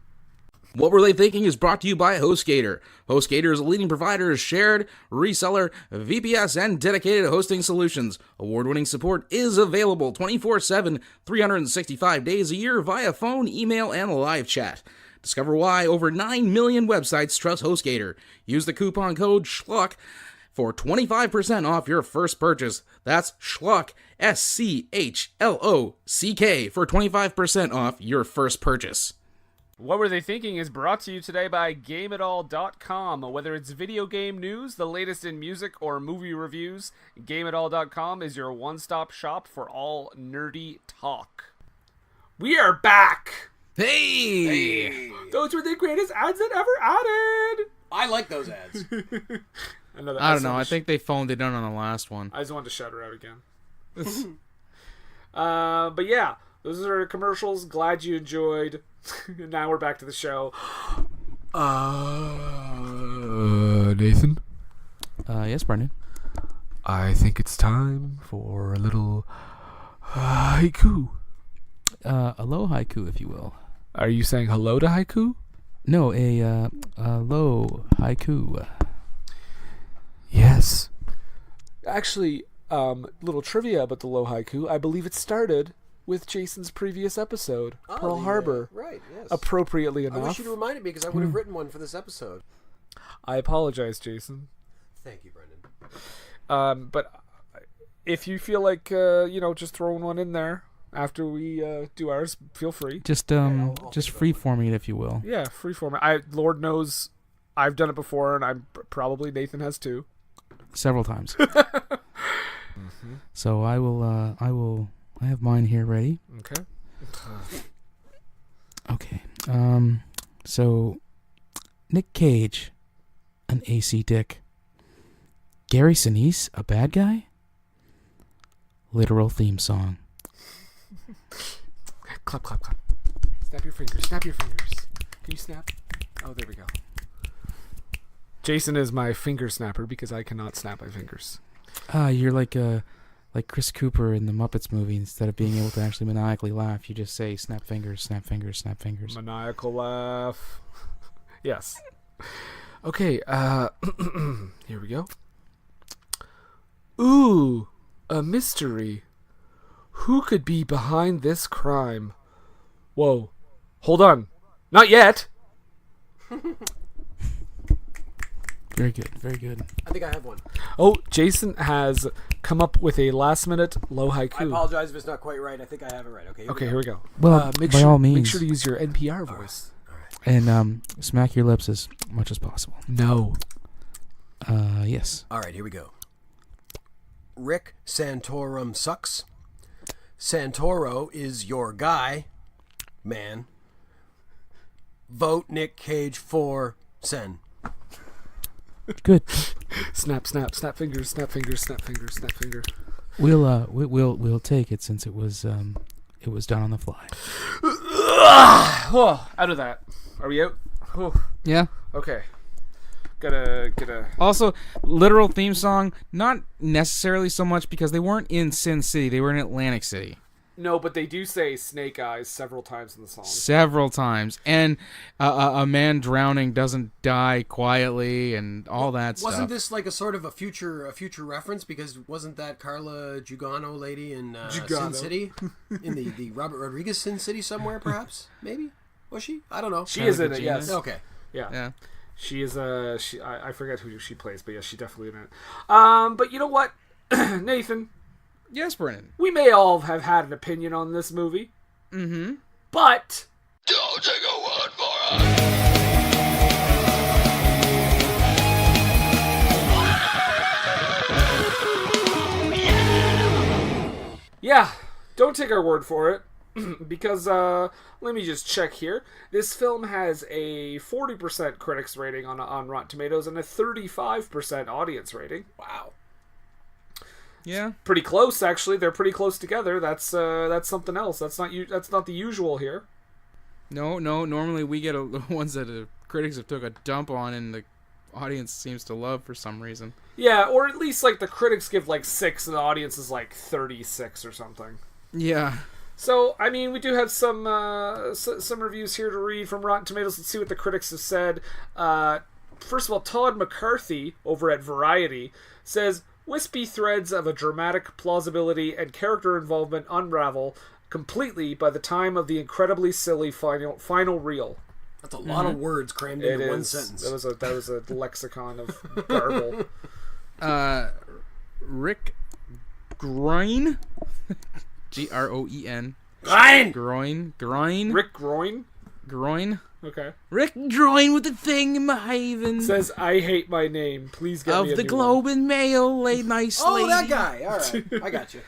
What Were They Thinking is brought to you by HostGator. HostGator is a leading provider of shared, reseller, VPS, and dedicated hosting solutions. Award-winning support is available 24/7, 365 days a year via phone, email, and live chat. Discover why over 9 million websites trust HostGator. Use the coupon code SCHLUCK for 25% off your first purchase. That's SCHLUCK, SCHLOCK, for 25% off your first purchase. What Were They Thinking is brought to you today by GameItAll.com. Whether it's video game news, the latest in music, or movie reviews, GameItAll.com is your one-stop shop for all nerdy talk. We are back! Hey! Those were the greatest ads that ever added! I like those ads. I don't know. I think they phoned it in on the last one. I just wanted to shout her out again. But yeah, those are the commercials. Glad you enjoyed. Now we're back to the show. Nathan, Yes, Brendan. I think it's time for a little haiku. A low haiku, if you will. Are you saying hello to haiku? No, a low haiku. Yes. Actually, little trivia about the low haiku. I believe it started with Jason's previous episode, Pearl Harbor. Right, yes. Appropriately I enough. wish you'd reminded me because I would have written one for this episode. I apologize, Jason. Thank you, Brendan. But if you feel like, just throwing one in there after we do ours, feel free. Just free-forming it, if you will. Yeah, freeform. Lord knows I've done it before, and I'm probably Nathan has too. Several times. So I have mine here ready. Okay. Okay. So Nic Cage, an AC dick. Gary Sinise, a bad guy? Literal theme song. Clap, clap, clap. Snap your fingers. Snap your fingers. Can you snap? Oh, there we go. Jason is my finger snapper because I cannot snap my fingers. You're like Chris Cooper in the Muppets movie. Instead of being able to actually maniacally laugh, you just say snap fingers, snap fingers, snap fingers. Maniacal laugh. Yes. Okay, here we go. Ooh, a mystery. Who could be behind this crime? Whoa. Hold on. Not yet. Very good, very good. I think I have one. Oh, Jason has come up with a last-minute low haiku. I apologize if it's not quite right. I think I have it right. Okay, Here we go. Well, by all means. Make sure to use your NPR voice. And smack your lips as much as possible. No. Yes. All right, here we go. Rick Santorum sucks. Santoro is your guy, man. Vote Nic Cage for Sen. Good. Snap, snap, snap fingers, snap fingers, snap fingers, snap finger. We'll take it since it was done on the fly. Oh, out of that. Are we out? Oh. Yeah. Okay. Gotta. Also, literal theme song, not necessarily so much because they weren't in Sin City, they were in Atlantic City. No, but they do say Snake Eyes several times in the song. Several times. And a man drowning doesn't die quietly and all that stuff. Wasn't this like a sort of a future reference? Because wasn't that Carla Gugino lady in Sin City? In the Robert Rodriguez Sin City somewhere, perhaps? Maybe? Was she? I don't know. She is in it, yes. Okay. Yeah. She is I forget who she plays, but yes, she definitely in it. But you know what, Nathan? Yes, Brennan. We may all have had an opinion on this movie. Mm-hmm. But Don't take a word for us. yeah, don't take our word for it. Because, let me just check here. This film has a 40% critics rating on Rotten Tomatoes and a 35% audience rating. Wow. Yeah. Pretty close, actually. They're pretty close together. That's something else. That's not the usual here. No. Normally we get the ones that the critics have took a dump on and the audience seems to love for some reason. Yeah, or at least, like, the critics give, 6 and the audience is, 36 or something. Yeah. So, I mean, we do have some reviews here to read from Rotten Tomatoes. Let's see what the critics have said. First of all, Todd McCarthy over at Variety says, wispy threads of a dramatic plausibility and character involvement unravel completely by the time of the incredibly silly final reel. That's a lot of words crammed into one sentence. That was a lexicon of garble. Rick Groin. Groen. Groin. Rick Groin? Groin. Okay. Rick Groin with the thing in my haven. Says, I hate my name. Please get me a Of the new Globe one. and Mail, late nice lady. Oh, that guy. All right. I got you.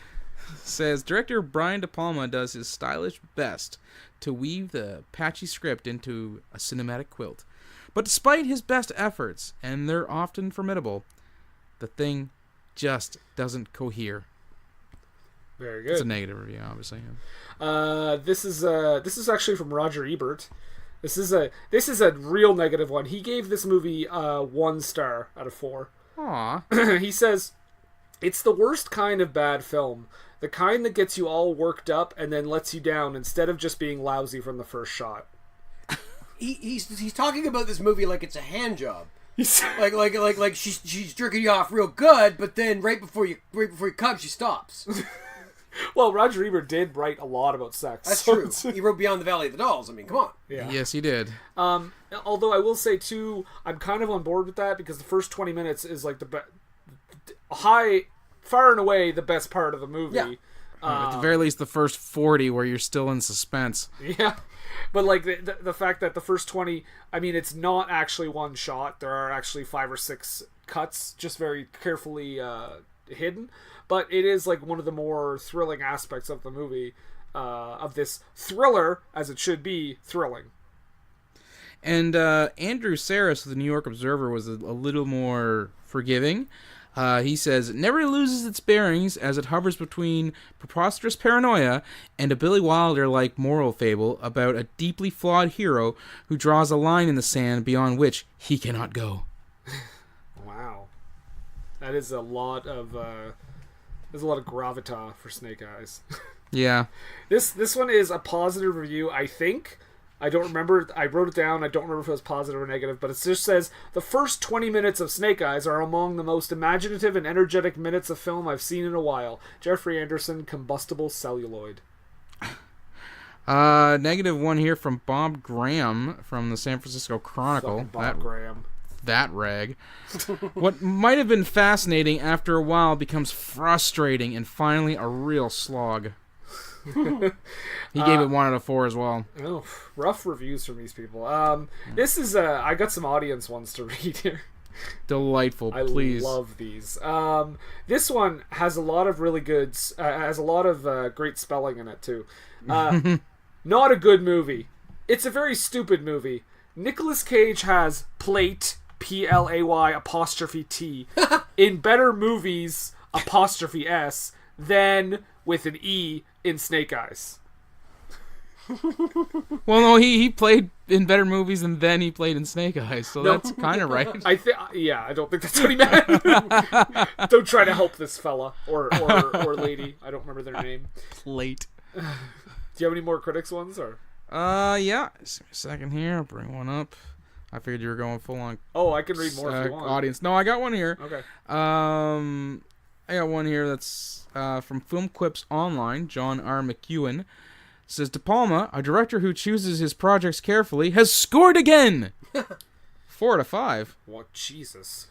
Says, director Brian De Palma does his stylish best to weave the patchy script into a cinematic quilt. But despite his best efforts, and they're often formidable, the thing just doesn't cohere. Very good. It's a negative review, obviously. This is actually from Roger Ebert. This is a real negative one. He gave this movie 1 star out of 4. Aw. He says, it's the worst kind of bad film. The kind that gets you all worked up and then lets you down instead of just being lousy from the first shot. He's talking about this movie like it's a hand job. like she's jerking you off real good, but then right before you come, she stops. Well, Roger Ebert did write a lot about sex. That's true. He wrote Beyond the Valley of the Dolls. I mean, come on. Yeah. Yes, he did. Although I will say too, I'm kind of on board with that because the first 20 minutes is like far and away the best part of the movie. Yeah. At the very least, the first 40 where you're still in suspense. Yeah. But like the fact that the first 20, I mean, it's not actually one shot. There are actually 5 or 6 cuts, just very carefully hidden. But it is like one of the more thrilling aspects of the movie, of this thriller, as it should be, thrilling. And Andrew Saris of the New York Observer was a little more forgiving. He says, it never loses its bearings as it hovers between preposterous paranoia and a Billy Wilder-like moral fable about a deeply flawed hero who draws a line in the sand beyond which he cannot go. Wow. That is a lot of... there's a lot of gravitas for Snake Eyes. Yeah. This one is a positive review, I think. I don't remember. I wrote it down. I don't remember if it was positive or negative, but it just says, the first 20 minutes of Snake Eyes are among the most imaginative and energetic minutes of film I've seen in a while. Jeffrey Anderson, Combustible Celluloid. -1 here from Bob Graham from the San Francisco Chronicle. Fucking Bob Graham. That rag. What might have been fascinating after a while becomes frustrating and finally a real slog. He gave it 1 out of 4 as well. Oh, rough reviews from these people. This is I got some audience ones to read here. Delightful, please. I love these. This one has a lot of really good, has a lot of great spelling in it too. Not a good movie. It's a very stupid movie. Nicolas Cage has plate, Play apostrophe T, in better movies apostrophe S than with an E in Snake Eyes. Well, no, he played in better movies and then he played in Snake Eyes, so that's kind of right. I don't think that's what he meant. Don't try to help this fella or lady. I don't remember their name. Plate. Do you have any more critics ones or? Yeah. Just give me a second here. I'll bring one up. I figured you were going full on. Oh, I can read more if you want. Audience. No, I got one here. Okay. I got one here that's from Film Quips Online. John R. McEwen says, De Palma, a director who chooses his projects carefully, has scored again. 4 out of 5. What, Jesus?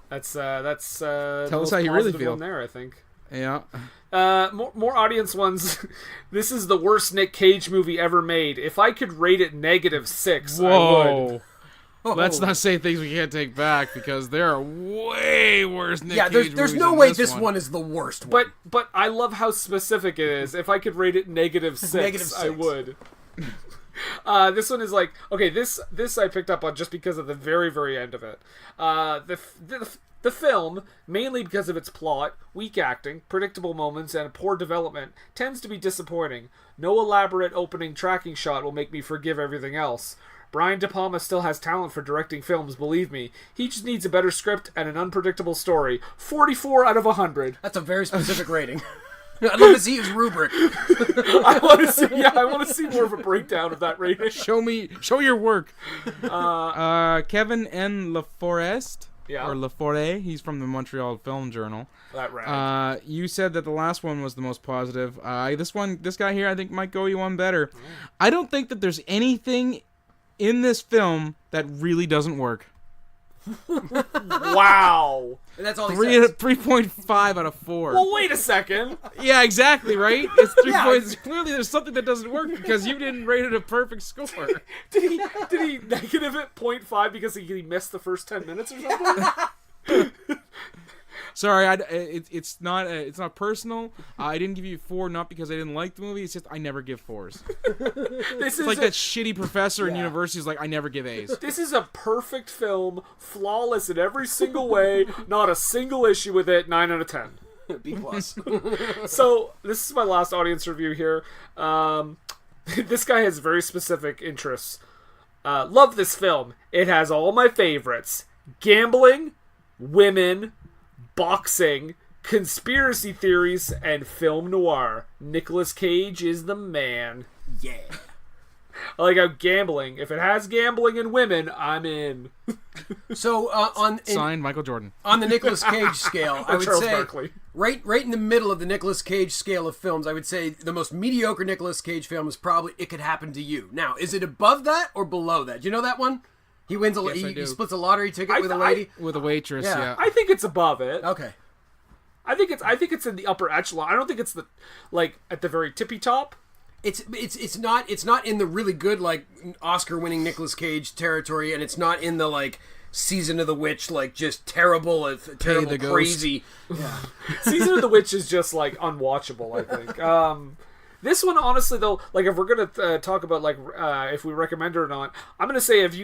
That's tell us how you really feel. There, I think. Yeah. More audience ones. This is the worst Nic Cage movie ever made. If I could rate it -6, I would. Let's not say things we can't take back because there are way worse Nic Cage movies. There's no way this one is the worst one. But I love how specific it is. If I could rate it -6, I would. This one is like, okay, this I picked up on just because of the very, very end of it. The film, mainly because of its plot, weak acting, predictable moments, and poor development, tends to be disappointing. No elaborate opening tracking shot will make me forgive everything else. Brian De Palma still has talent for directing films, believe me. He just needs a better script and an unpredictable story. 44 out of 100. That's a very specific rating. I'd love to see his rubric. I want to see. Yeah, I want to see more of a breakdown of that rating. Show your work. Kevin N. Laforest. Yeah. Or Laforêt. He's from the Montreal Film Journal. That right. You said that the last one was the most positive. This guy here, I think might go you one better. I don't think that there's anything in this film that really doesn't work. Wow. And that's all he says. 3.5 out of 4. Well, wait a second. Yeah, exactly, right? It's 3 points. Clearly there's something that doesn't work because you didn't rate it a perfect score. Did he negative it 0.5 because he missed the first 10 minutes or something? Sorry, it's not personal. I didn't give you 4 not because I didn't like the movie. It's just I never give 4s. It's like that shitty professor in university is like, I never give A's. This is a perfect film, flawless in every single way, not a single issue with it, 9 out of 10. B+. So, this is my last audience review here. This guy has very specific interests. Love this film. It has all my favorites. Gambling, women, boxing, conspiracy theories, and film noir. Nicolas Cage is the man. Yeah. I like how gambling. If it has gambling and women, I'm in. So Signed, Michael Jordan. On the Nicolas Cage scale, I would Charles say Barkley. right in the middle of the Nicolas Cage scale of films, I would say the most mediocre Nicolas Cage film is probably It Could Happen to You. Now, is it above that or below that? Do you know that one? He wins he splits a lottery ticket with a lady with a waitress. Yeah. I think it's above it. Okay. I think it's in the upper echelon. I don't think it's at the very tippy top. It's not in the really good like Oscar-winning Nicolas Cage territory, and it's not in the like Season of the Witch like just terrible crazy. Yeah. Season of the Witch is just like unwatchable, I think. This one, honestly, though, like if we're gonna talk about like if we recommend it or not, I'm gonna say if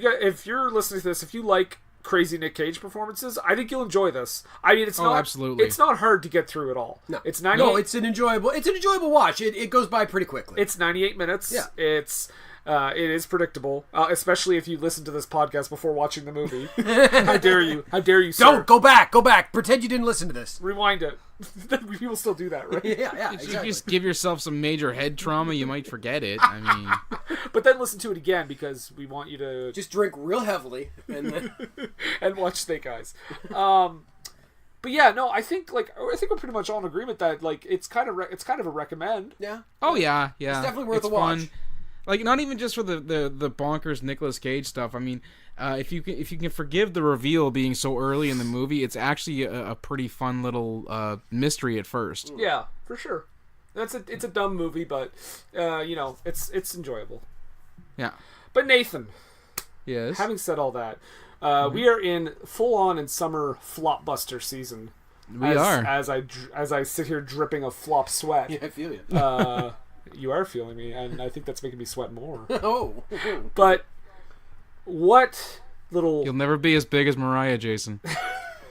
you're listening to this, if you like crazy Nic Cage performances, I think you'll enjoy this. I mean, it's absolutely. It's not hard to get through at all. No, it's 98. No, it's an enjoyable watch. It goes by pretty quickly. It's 98 minutes. Yeah. It is predictable, especially if you listen to this podcast before watching the movie. How dare you? How dare you, sir? Don't go back. Pretend you didn't listen to this. Rewind it. People still do that, right? Yeah, If exactly. you just give yourself some major head trauma, you might forget it. I mean, But then listen to it again because we want you to just drink real heavily and then and watch Snake Eyes. But yeah, no, I think we're pretty much all in agreement that like it's kind of a recommend. yeah. oh yeah, It's definitely worth a watch. Fun. Like not even just for the bonkers Nicolas Cage stuff. I mean, if you can forgive the reveal being so early in the movie, it's actually a pretty fun little mystery at first. Yeah, for sure. It's a dumb movie, but it's enjoyable. Yeah. But Nathan, Yes. having said all that, we are in full on in summer Flopbuster season. We are. As I sit here dripping of flop sweat. Yeah, I feel you. You are feeling me, and I think that's making me sweat more. Oh. But what little... You'll never be as big as Mariah, Jason.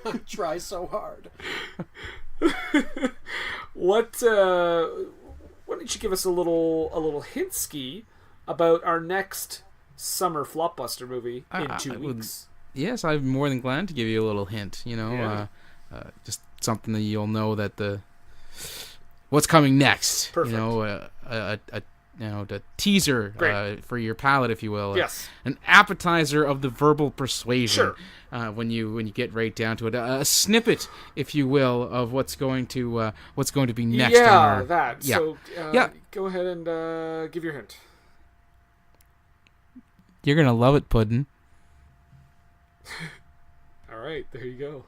I try so hard. Why don't you give us a little hint ski about our next summer Flopbuster movie in 2 weeks? Yes, I'm more than glad to give you a little hint. Yeah. Just something that you'll know that what's coming next. Perfect. The teaser for your palate, if you will. Yes. An appetizer of the verbal persuasion. Sure. When you get right down to it, a snippet, if you will, of what's going to be next. Yeah, on our, that. Yeah. So, Yeah. go ahead and give your hint. You're gonna love it, Puddin'. All right, there you go.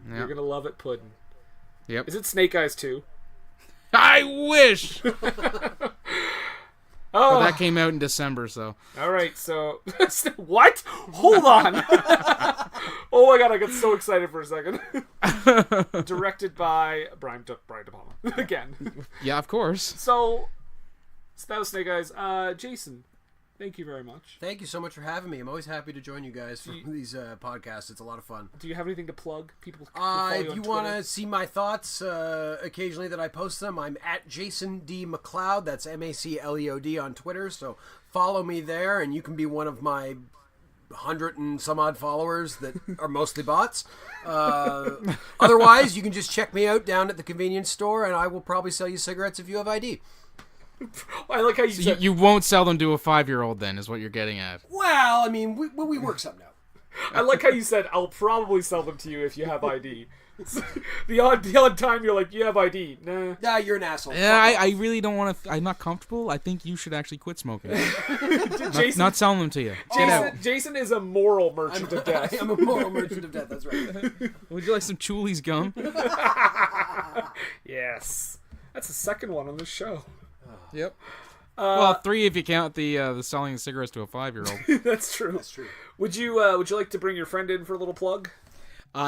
Yeah. You're gonna love it, Puddin'. Yep. Is it Snake Eyes 2? I wish. Oh, But that came out in December, so. all right. So, what? Hold on. Oh my god, I got so excited for a second. Directed by Brian DePalma again. Yeah, of course. So that was Snake Eyes. Jason, thank you very much. Thank you so much for having me. I'm always happy to join you guys for these podcasts. It's a lot of fun. Do you have anything to plug? People can follow If you you on want Twitter. to see my thoughts occasionally that I post them, I'm at Jason D. MacLeod. That's MacLeod on Twitter. So follow me there, and you can be one of my 100 and some odd followers that are mostly bots. Otherwise, you can just check me out down at the convenience store, and I will probably sell you cigarettes if you have ID. I like how you said... You won't sell them to a 5-year-old then, is what you're getting at. Well, I mean, we work something out. I like how you said, I'll probably sell them to you if you have ID. the odd time you're like, you have ID. Nah. Nah, you're an asshole. Yeah, I really don't want to... I'm not comfortable. I think you should actually quit smoking. not selling them to you. Jason is a moral merchant of death. I'm a moral merchant of death, that's right. Would you like some Chuli's gum? Yes. That's the second one on this show. Yep. Well, 3 if you count the selling cigarettes to a 5-year-old. That's true. That's true. Would you like to bring your friend in for a little plug?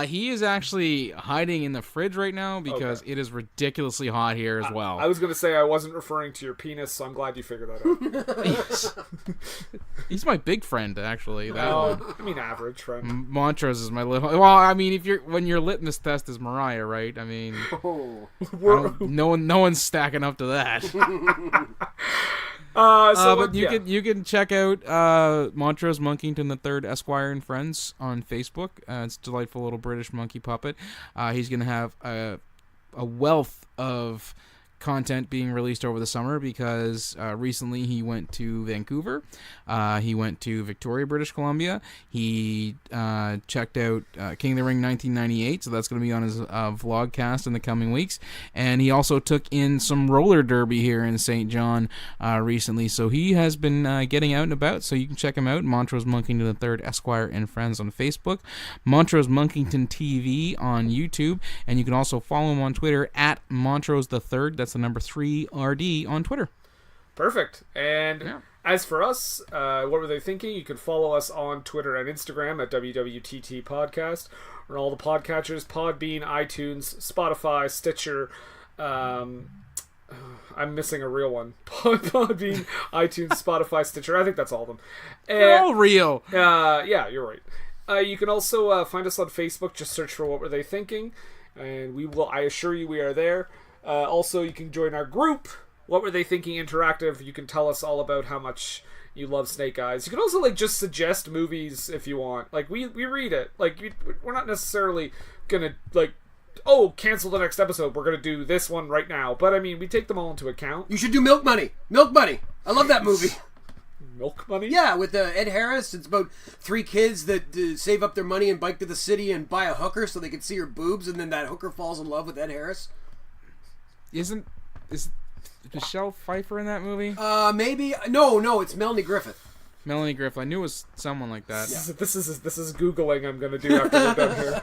He is actually hiding in the fridge right now because it is ridiculously hot here as well. I was going to say I wasn't referring to your penis, so I'm glad you figured that out. He's my big friend, actually. I mean average friend. Montrose is my little... Well, I mean, when your litmus test is Mariah, right? I mean, no one's stacking up to that. But you can check out Montrose Monkington III Esquire and Friends on Facebook. It's a delightful little British monkey puppet. He's going to have a wealth of content being released over the summer because recently he went to Vancouver. He went to Victoria, British Columbia. He checked out King of the Ring 1998, so that's going to be on his vlogcast in the coming weeks. And he also took in some roller derby here in St. John recently, so he has been getting out and about, so you can check him out. Montrose Monkington III Esquire and Friends on Facebook, Montrose Monkington TV on YouTube, and you can also follow him on Twitter at Montrose III. That's the number 3RD on Twitter. Perfect. And as for us, what were they thinking? You can follow us on Twitter and Instagram at WWTT Podcast, or all the podcatchers: Podbean, iTunes, Spotify, Stitcher. I'm missing a real one. Podbean, iTunes, Spotify, Stitcher. I think that's all of them. They're all real. Yeah, you're right. You can also find us on Facebook. Just search for What Were They Thinking, and we will. I assure you, we are there. Also, you can join our group, What Were They Thinking Interactive. You can tell us all about how much you love Snake Eyes. You can also just suggest movies if you want. We read it. We're not necessarily gonna cancel the next episode. We're gonna do this one right now. But I mean, we take them all into account. You should do Milk Money. Milk Money. I love that movie. Milk Money? Yeah, with Ed Harris. It's about 3 kids that save up their money and bike to the city and buy a hooker so they can see her boobs, and then that hooker falls in love with Ed Harris. Is Michelle Pfeiffer in that movie? Maybe. No, it's Melanie Griffith. Melanie Griffith. I knew it was someone like that. Yeah. This is Googling I'm gonna do after we're done here.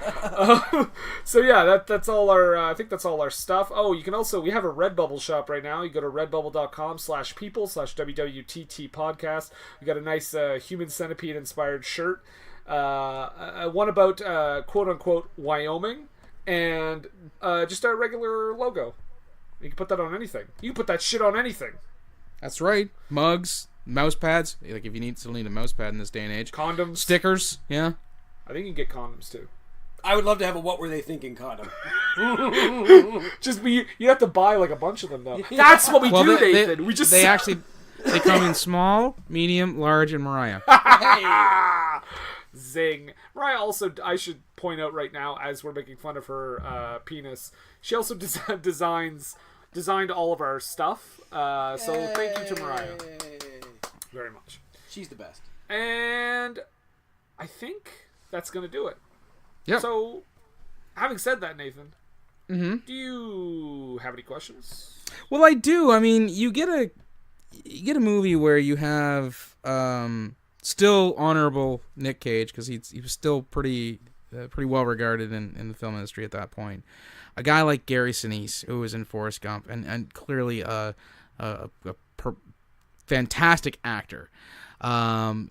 So yeah, that's all our. I think that's all our stuff. Oh, you can also we have a Redbubble shop right now. You go to redbubble.com/people/WWTT podcast. We got a nice human centipede inspired shirt. One about quote unquote Wyoming, and just our regular logo. You can put that on anything. You can put that shit on anything. That's right. Mugs, mouse pads. If you still need a mouse pad in this day and age. Condoms. Stickers. Yeah. I think you can get condoms too. I would love to have a What Were They Thinking condom. You have to buy a bunch of them though. That's what we do, Nathan. They come in small, medium, large, and Mariah. Zing. Mariah also, I should point out right now, as we're making fun of her penis, she also designed all of our stuff. So thank you to Mariah very much. She's the best. And I think that's going to do it. Yeah. So, having said that, Nathan, do you have any questions? Well, I do. I mean, you get a movie where you have still honorable Nic Cage, because he was still pretty well regarded in the film industry at that point. A guy like Gary Sinise, who was in Forrest Gump, and clearly a fantastic actor. And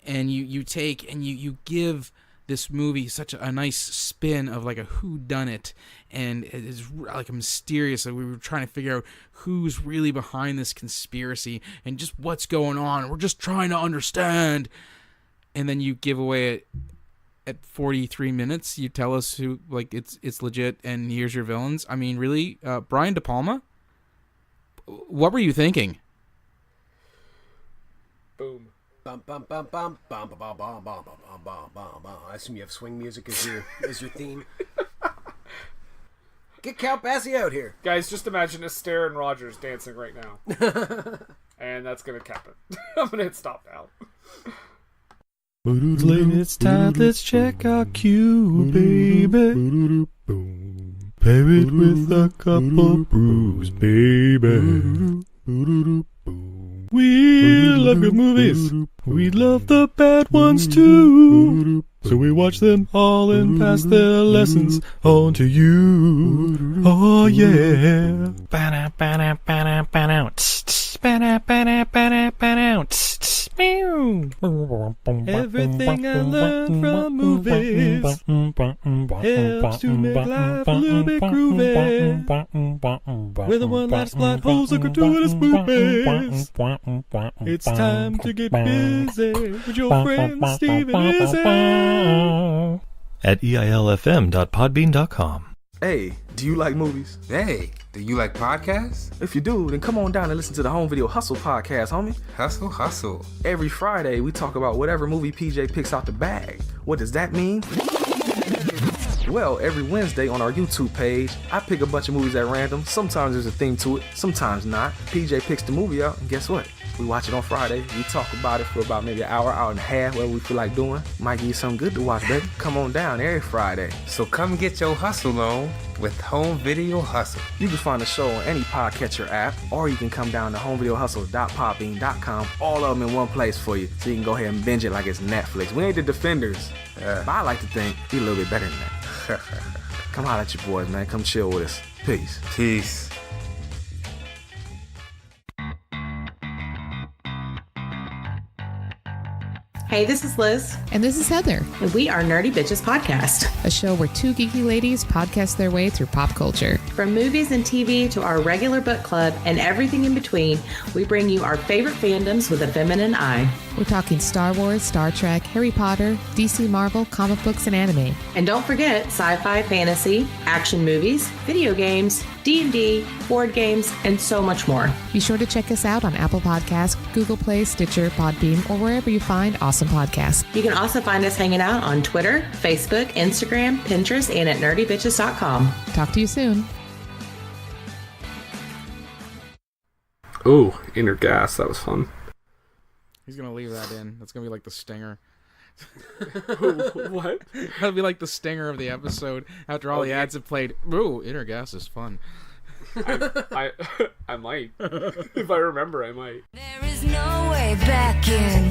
you take and you give this movie such a nice spin of a whodunit, and it's a mysterious. We were trying to figure out who's really behind this conspiracy and just what's going on. We're just trying to understand, and then you give away at 43 minutes. You tell us who it's legit, and here's your villains. I mean, really, Brian De Palma. What were you thinking? Boom. Bum bum bum bum bum bum bum bum bum bum bum bum. I assume you have swing music as your theme. Get Count Basie out here, Guys, just imagine Astaire and Rogers dancing right now. And that's gonna cap it. I'm gonna hit stop now. It's time, let's check our cue, baby. Pair it with a couple brews, baby. We love good movies. We love the bad ones too. So we watch them all and pass their lessons on to you. Oh yeah. Everything I learned from movies helps to make life a little bit groovy. With a one-last plot holes of gratuitous movies. It's time to get busy with your friend Steve and Izzy. At eilfm.podbean.com. Hey, do you like movies? Hey, do you like podcasts? If you do, then come on down and listen to the Home Video Hustle podcast, homie. Hustle. Every Friday, we talk about whatever movie PJ picks out the bag. What does that mean? Well, every Wednesday on our YouTube page, I pick a bunch of movies at random. Sometimes there's a theme to it, sometimes not. PJ picks the movie out, and guess what? We watch it on Friday. We talk about it for about maybe an hour and a half, whatever we feel like doing. Might give you something good to watch, baby. Come on down every Friday. So come get your hustle on with Home Video Hustle. You can find the show on any podcatcher app, or you can come down to homevideohustle.podbean.com. All of them in one place for you, so you can go ahead and binge it like it's Netflix. We ain't the Defenders, but I like to think we a little bit better than that. Come holler at your boys, man. Come chill with us. Peace. Hey, this is Liz. And this is Heather. And we are Nerdy Bitches Podcast, a show where two geeky ladies podcast their way through pop culture. From movies and TV to our regular book club and everything in between, we bring you our favorite fandoms with a feminine eye. We're talking Star Wars, Star Trek, Harry Potter, DC, Marvel, comic books, and anime. And don't forget sci-fi, fantasy, action movies, video games, D&D, board games, and so much more. Be sure to check us out on Apple Podcasts, Google Play, Stitcher, Podbean, or wherever you find awesome podcasts. You can also find us hanging out on Twitter, Facebook, Instagram, Pinterest, and at nerdybitches.com. Talk to you soon. Ooh, Inner Gas. That was fun. He's going to leave that in. That's going to be like the stinger. What? That'll be like the stinger of the episode after all the ads have played. Ooh, Inner Gas is fun. I might. If I remember, I might. There is no way back in.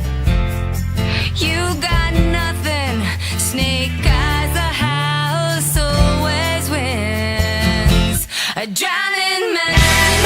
You got nothing. Snake eyes, a house always wins. A drowning man.